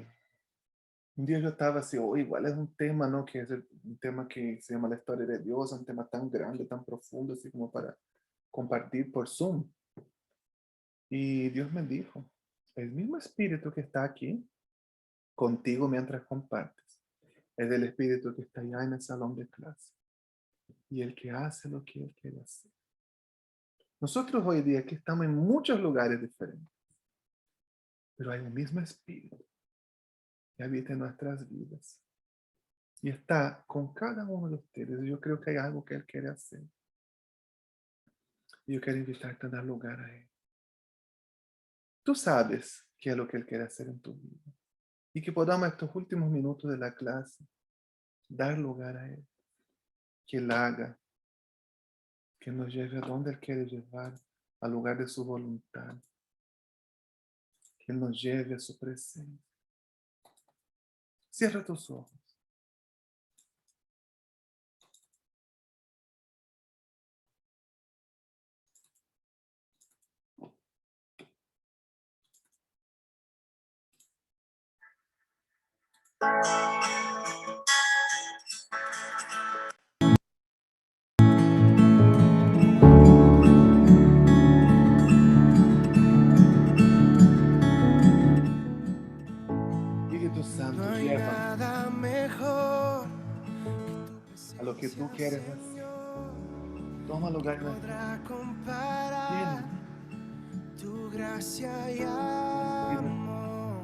un día yo estaba así, oh, igual es un tema, ¿no? Que es un tema que se llama la historia de Dios, un tema tan grande, tan profundo, así como para compartir por Zoom. Y Dios me dijo, el mismo espíritu que está aquí contigo mientras compartes, es el espíritu que está allá en el salón de clase. Y el que hace lo que Él quiere hacer. Nosotros hoy día aquí estamos en muchos lugares diferentes, pero hay el mismo espíritu que habita en nuestras vidas. Y está con cada uno de ustedes. Yo creo que hay algo que Él quiere hacer. Y yo quiero invitarte a dar lugar a Él. Tú sabes qué es lo que Él quiere hacer en tu vida. Y que podamos estos últimos minutos de la clase dar lugar a Él. Que Él haga. Que nos lleve a donde Él quiere llevar. Al lugar de su voluntad. Que Él nos lleve a su presencia. Cierra tus ojos. Espíritu Santo, llévame a lo que tú quieres hacer. Toma lugar en nuestra vida. Tu gracia y amor,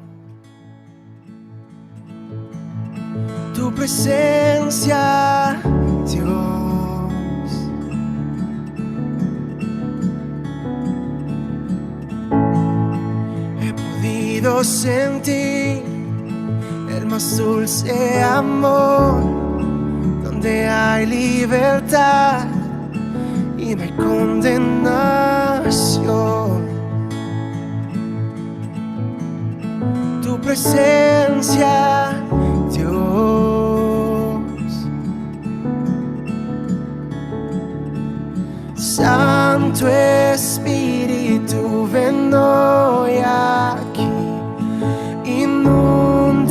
tu presencia, Dios. He podido sentir el más dulce amor, donde hay libertad y no hay condenación. Tu presencia, Dios. Santo Espíritu, ven hoy aquí. Inúndanos,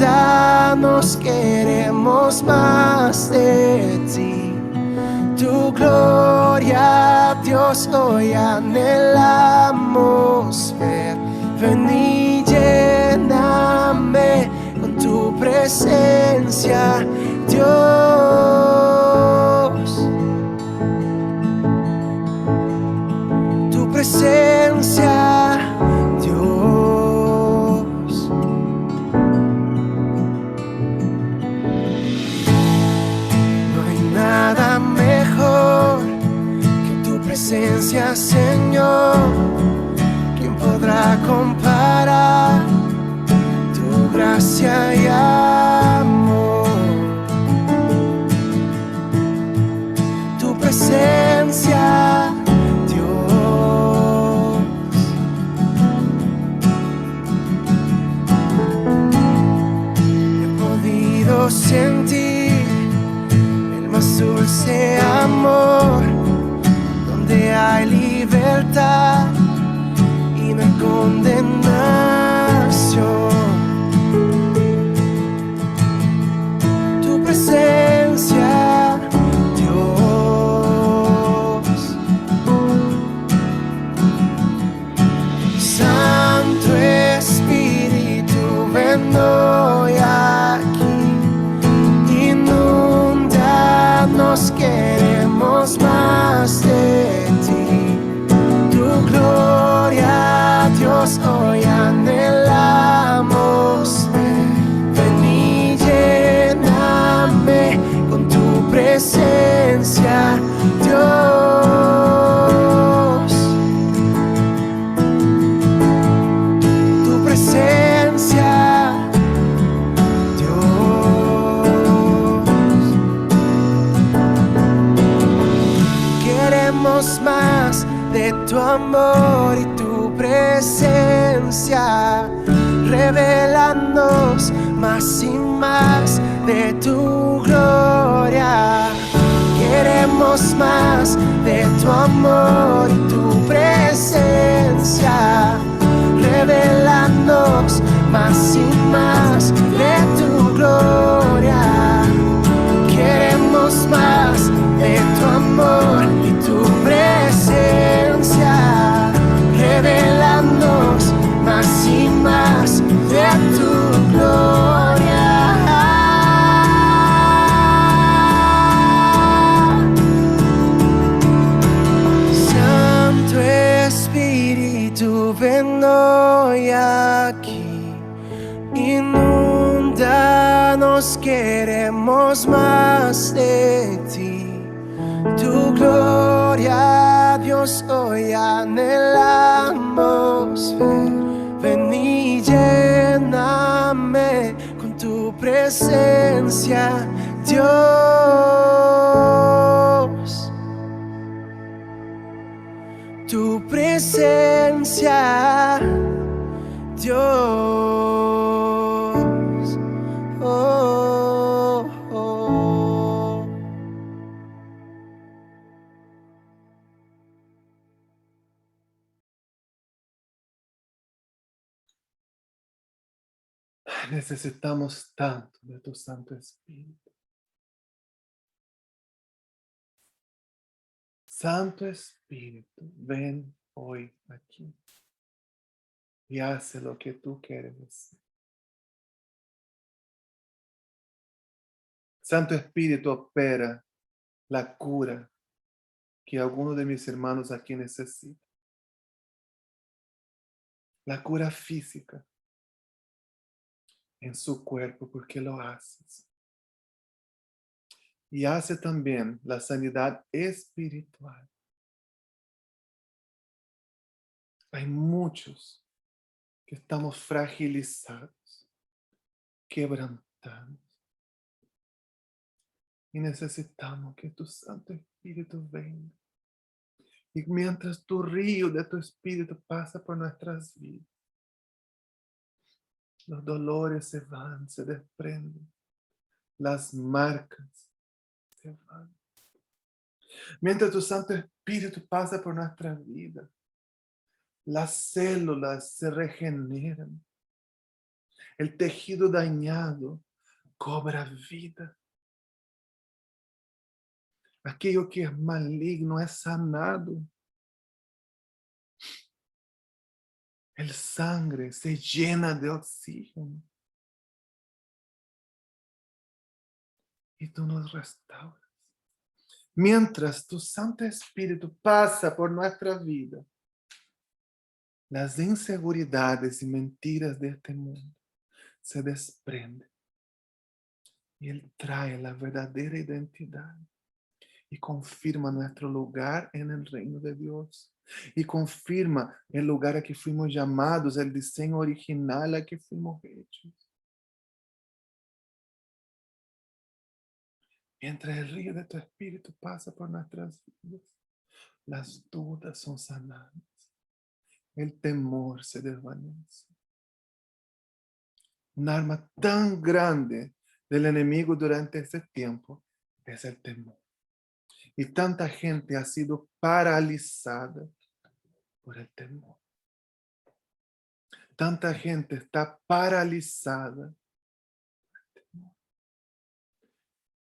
queremos más de ti. Tu gloria, Dios, hoy anhelamos ver. Ven y lléname con tu presencia, Dios. Tu presencia, Dios. No hay nada mejor que tu presencia, Señor. ¿Quién podrá comparar tu gracia y amor? Tu presencia, Dios. He podido sentir el más dulce amor, donde hay libertad y no hay condenación. Tu presencia, Dios. Santo Espíritu, ven hoy aquí. Inúndanos, queremos más de ti. Tu gloria, Dios, hoy anhelamos tu amor y tu presencia, revelándonos más y más de tu gloria. Queremos más de tu amor y tu presencia, revelándonos más y más de tu gloria. Queremos más de tu amor y tu presencia, revelándonos más y más de tu gloria. Santo Espíritu, ven hoy aquí, inúndanos, queremos más de ti. Tu gloria, Dios, hoy anhelamos ver. Ven y lléname con tu presencia, Dios. Tu presencia, Dios. Oh, oh. Necesitamos tanto de tu Santo Espíritu. Santo Espíritu, ven hoy aquí y hace lo que tú quieres hacer. Santo Espíritu, opera la cura que alguno de mis hermanos aquí necesita. La cura física en su cuerpo, porque lo haces. Y hace también la sanidad espiritual. Hay muchos que estamos fragilizados, quebrantados. Y necesitamos que tu Santo Espíritu venga. Y mientras tu río de tu Espíritu pasa por nuestras vidas, los dolores se van, se desprenden. Las marcas se van. Mientras tu Santo Espíritu pasa por nuestra vida, las células se regeneran. El tejido dañado cobra vida. Aquello que es maligno es sanado. El sangre se llena de oxígeno. Y tú nos restauras. Mientras tu Santo Espíritu pasa por nuestra vida, las inseguridades y mentiras de este mundo se desprenden. Y Él trae la verdadera identidad y confirma nuestro lugar en el reino de Dios. Y confirma el lugar a que fuimos llamados, el diseño original a que fuimos hechos. Mientras el río de tu Espíritu pasa por nuestras vidas, las dudas son sanadas. El temor se desvanece. Un arma tan grande del enemigo durante este tiempo es el temor. Y tanta gente ha sido paralizada por el temor. Tanta gente está paralizada por el temor.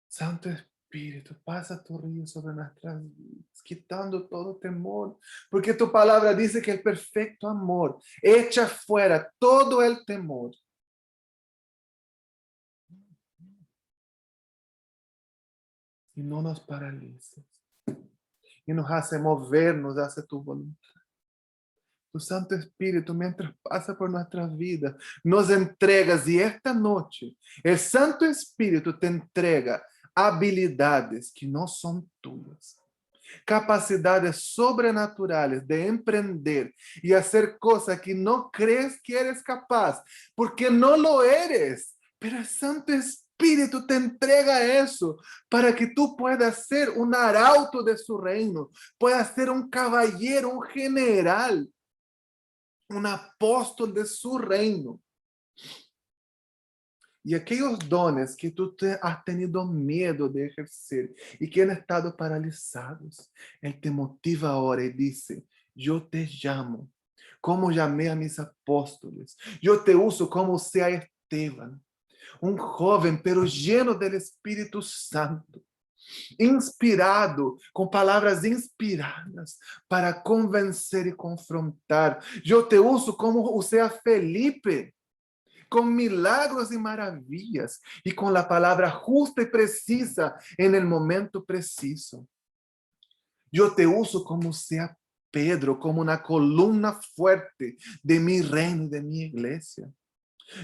Santo Espíritu, pasa tu río sobre nuestras vidas, quitando todo temor. Porque tu palabra dice que el perfecto amor echa fuera todo el temor. Y no nos paralizas. Y nos hace movernos hacia tu voluntad. Tu Santo Espíritu, mientras pasa por nuestras vidas, nos entregas. Y esta noche, el Santo Espíritu te entrega habilidades que no son tuyas. Capacidades sobrenaturales de emprender y hacer cosas que no crees que eres capaz, porque no lo eres. Pero el Santo Espíritu Espíritu te entrega eso para que tú puedas ser un arauto de su reino, puedas ser un caballero, un general, un apóstol de su reino. Y aquellos dones que tú has tenido miedo de ejercer y que han estado paralizados, Él te motiva ahora y dice, yo te llamo como llamé a mis apóstoles. Yo te uso como usé a Esteban, un joven pero lleno del Espíritu Santo, inspirado, con palabras inspiradas para convencer y confrontar. Yo te uso como usé a Felipe, con milagros y maravillas, y con la palabra justa y precisa en el momento preciso. Yo te uso como sea Pedro, como una columna fuerte de mi reino y de mi iglesia.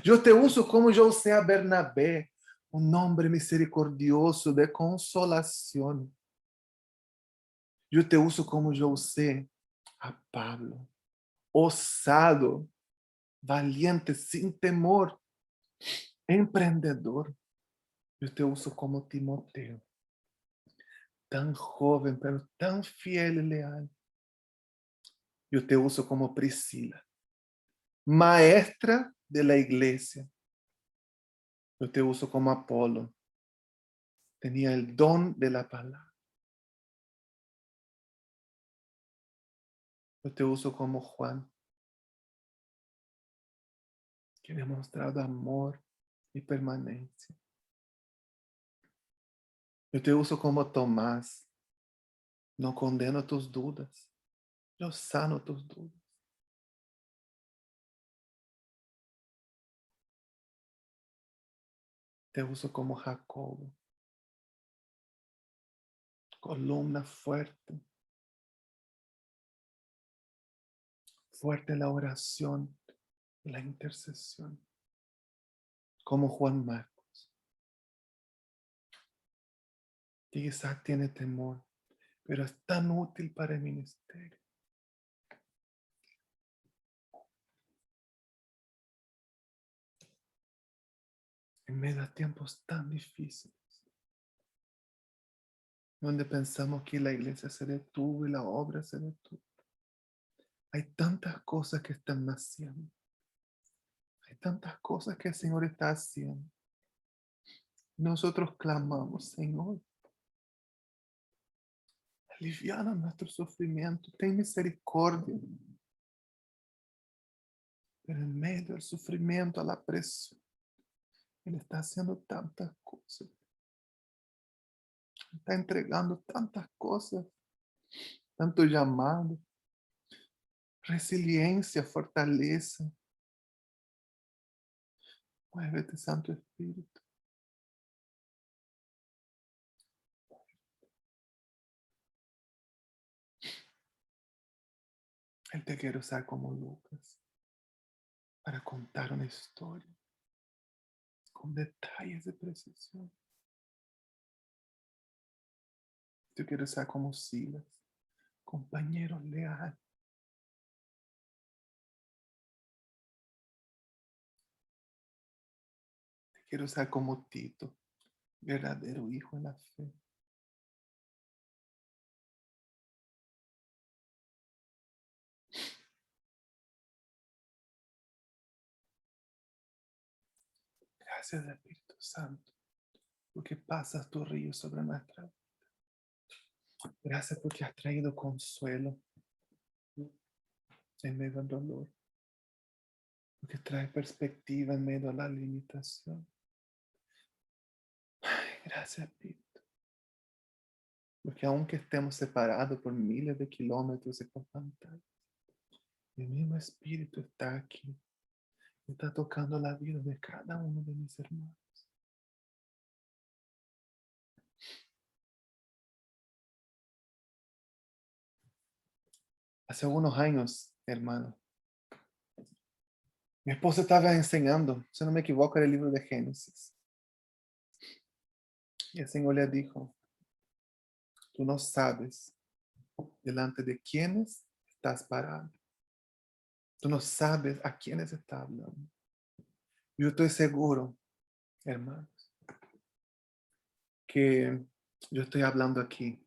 Yo te uso como yo usé a Bernabé, un hombre misericordioso de consolación. Yo te uso como yo usé a Pablo, osado, valiente, sin temor, emprendedor. Yo te uso como Timoteo, tan joven, pero tan fiel y leal. Yo te uso como Priscila, maestra de la iglesia. Yo te uso como Apolo, tenía el don de la palabra. Yo te uso como Juan, que ha demostrado amor y permanencia. Yo te uso como Tomás, no condeno tus dudas, yo sano tus dudas. Te uso como Jacobo, columna fuerte, fuerte en la oración, la intercesión, como Juan Marcos, que quizás tiene temor, pero es tan útil para el ministerio. En medio de tiempos tan difíciles, donde pensamos que la iglesia se detuvo y la obra se detuvo. Hay tantas cosas que están naciendo. Hay tantas cosas que el Señor está haciendo. Nosotros clamamos, Señor, aliviana nuestro sufrimiento, ten misericordia. Pero en medio del sufrimiento, a la presión, Él está haciendo tantas cosas. Está entregando tantas cosas, tanto llamado, resiliencia, fortaleza. Muévete, Santo Espíritu. Él te quiere usar como Lucas para contar una historia con detalles de precisión. Te quiere usar como Silas, compañero leal. Te quiere usar como Tito, verdadero hijo en la fe. Gracias, Espíritu Santo, porque pasas tu río sobre nuestra vida. Gracias porque has traído consuelo en medio del dolor, porque trae perspectiva en medio de la limitación. Gracias, Espíritu, porque aunque estemos separados por miles de kilómetros y por pantallas, el mismo Espíritu está aquí, está tocando la vida de cada uno de mis hermanos. Hace unos años, hermano, mi esposa estaba enseñando, si no me equivoco, era el libro de Génesis. Y el Señor le dijo, tú no sabes delante de quiénes estás parado. Tú no sabes a quiénes está hablando. Yo estoy seguro, hermanos, que yo estoy hablando aquí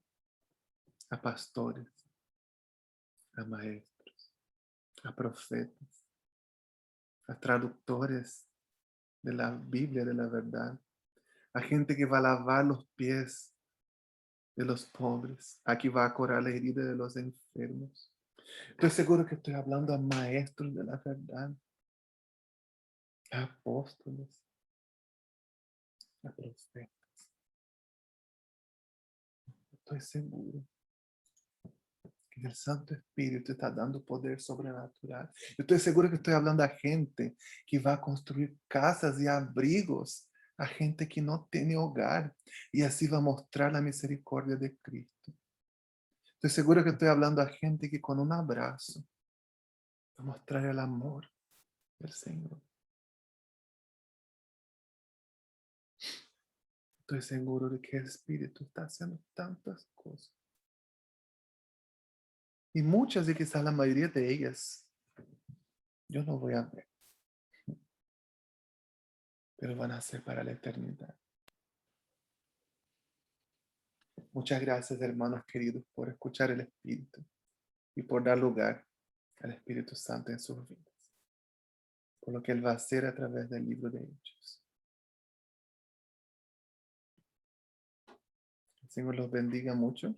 a pastores, a maestros, a profetas, a traductores de la Biblia, de la verdad, a gente que va a lavar los pies de los pobres, a que va a curar la herida de los enfermos. Estoy seguro que estoy hablando a maestros de la verdad, a apóstoles, a profetas. Estoy seguro que el Santo Espíritu está dando poder sobrenatural. Yo estoy seguro que estoy hablando a gente que va a construir casas y abrigos a gente que no tiene hogar, y así va a mostrar la misericordia de Cristo. Estoy seguro que estoy hablando a gente que con un abrazo va a mostrar el amor del Señor. Estoy seguro de que el Espíritu está haciendo tantas cosas. Y muchas, y quizás la mayoría de ellas, yo no voy a ver, pero van a ser para la eternidad. Muchas gracias, hermanos queridos, por escuchar el Espíritu y por dar lugar al Espíritu Santo en sus vidas, por lo que Él va a hacer a través del libro de Hechos. El Señor los bendiga mucho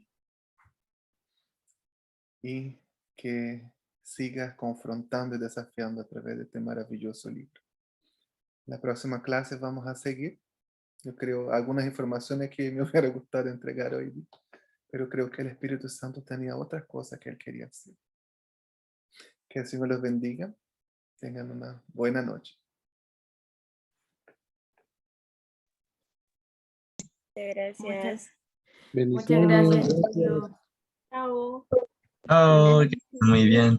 y que siga confrontando y desafiando a través de este maravilloso libro. En la próxima clase vamos a seguir. Yo creo algunas informaciones que me hubiera gustado entregar hoy, pero creo que el Espíritu Santo tenía otras cosas que Él quería hacer. Que el Señor los bendiga. Tengan una buena noche. Gracias. Muchas gracias, Julio. Chao. Oh, muy bien.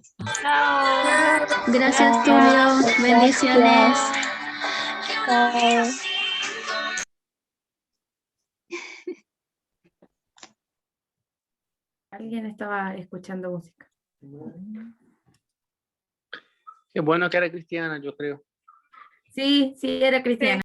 Gracias, Tulio. Bendiciones. Alguien estaba escuchando música. Qué bueno que era cristiana, yo creo. Sí, sí, era Cristiana.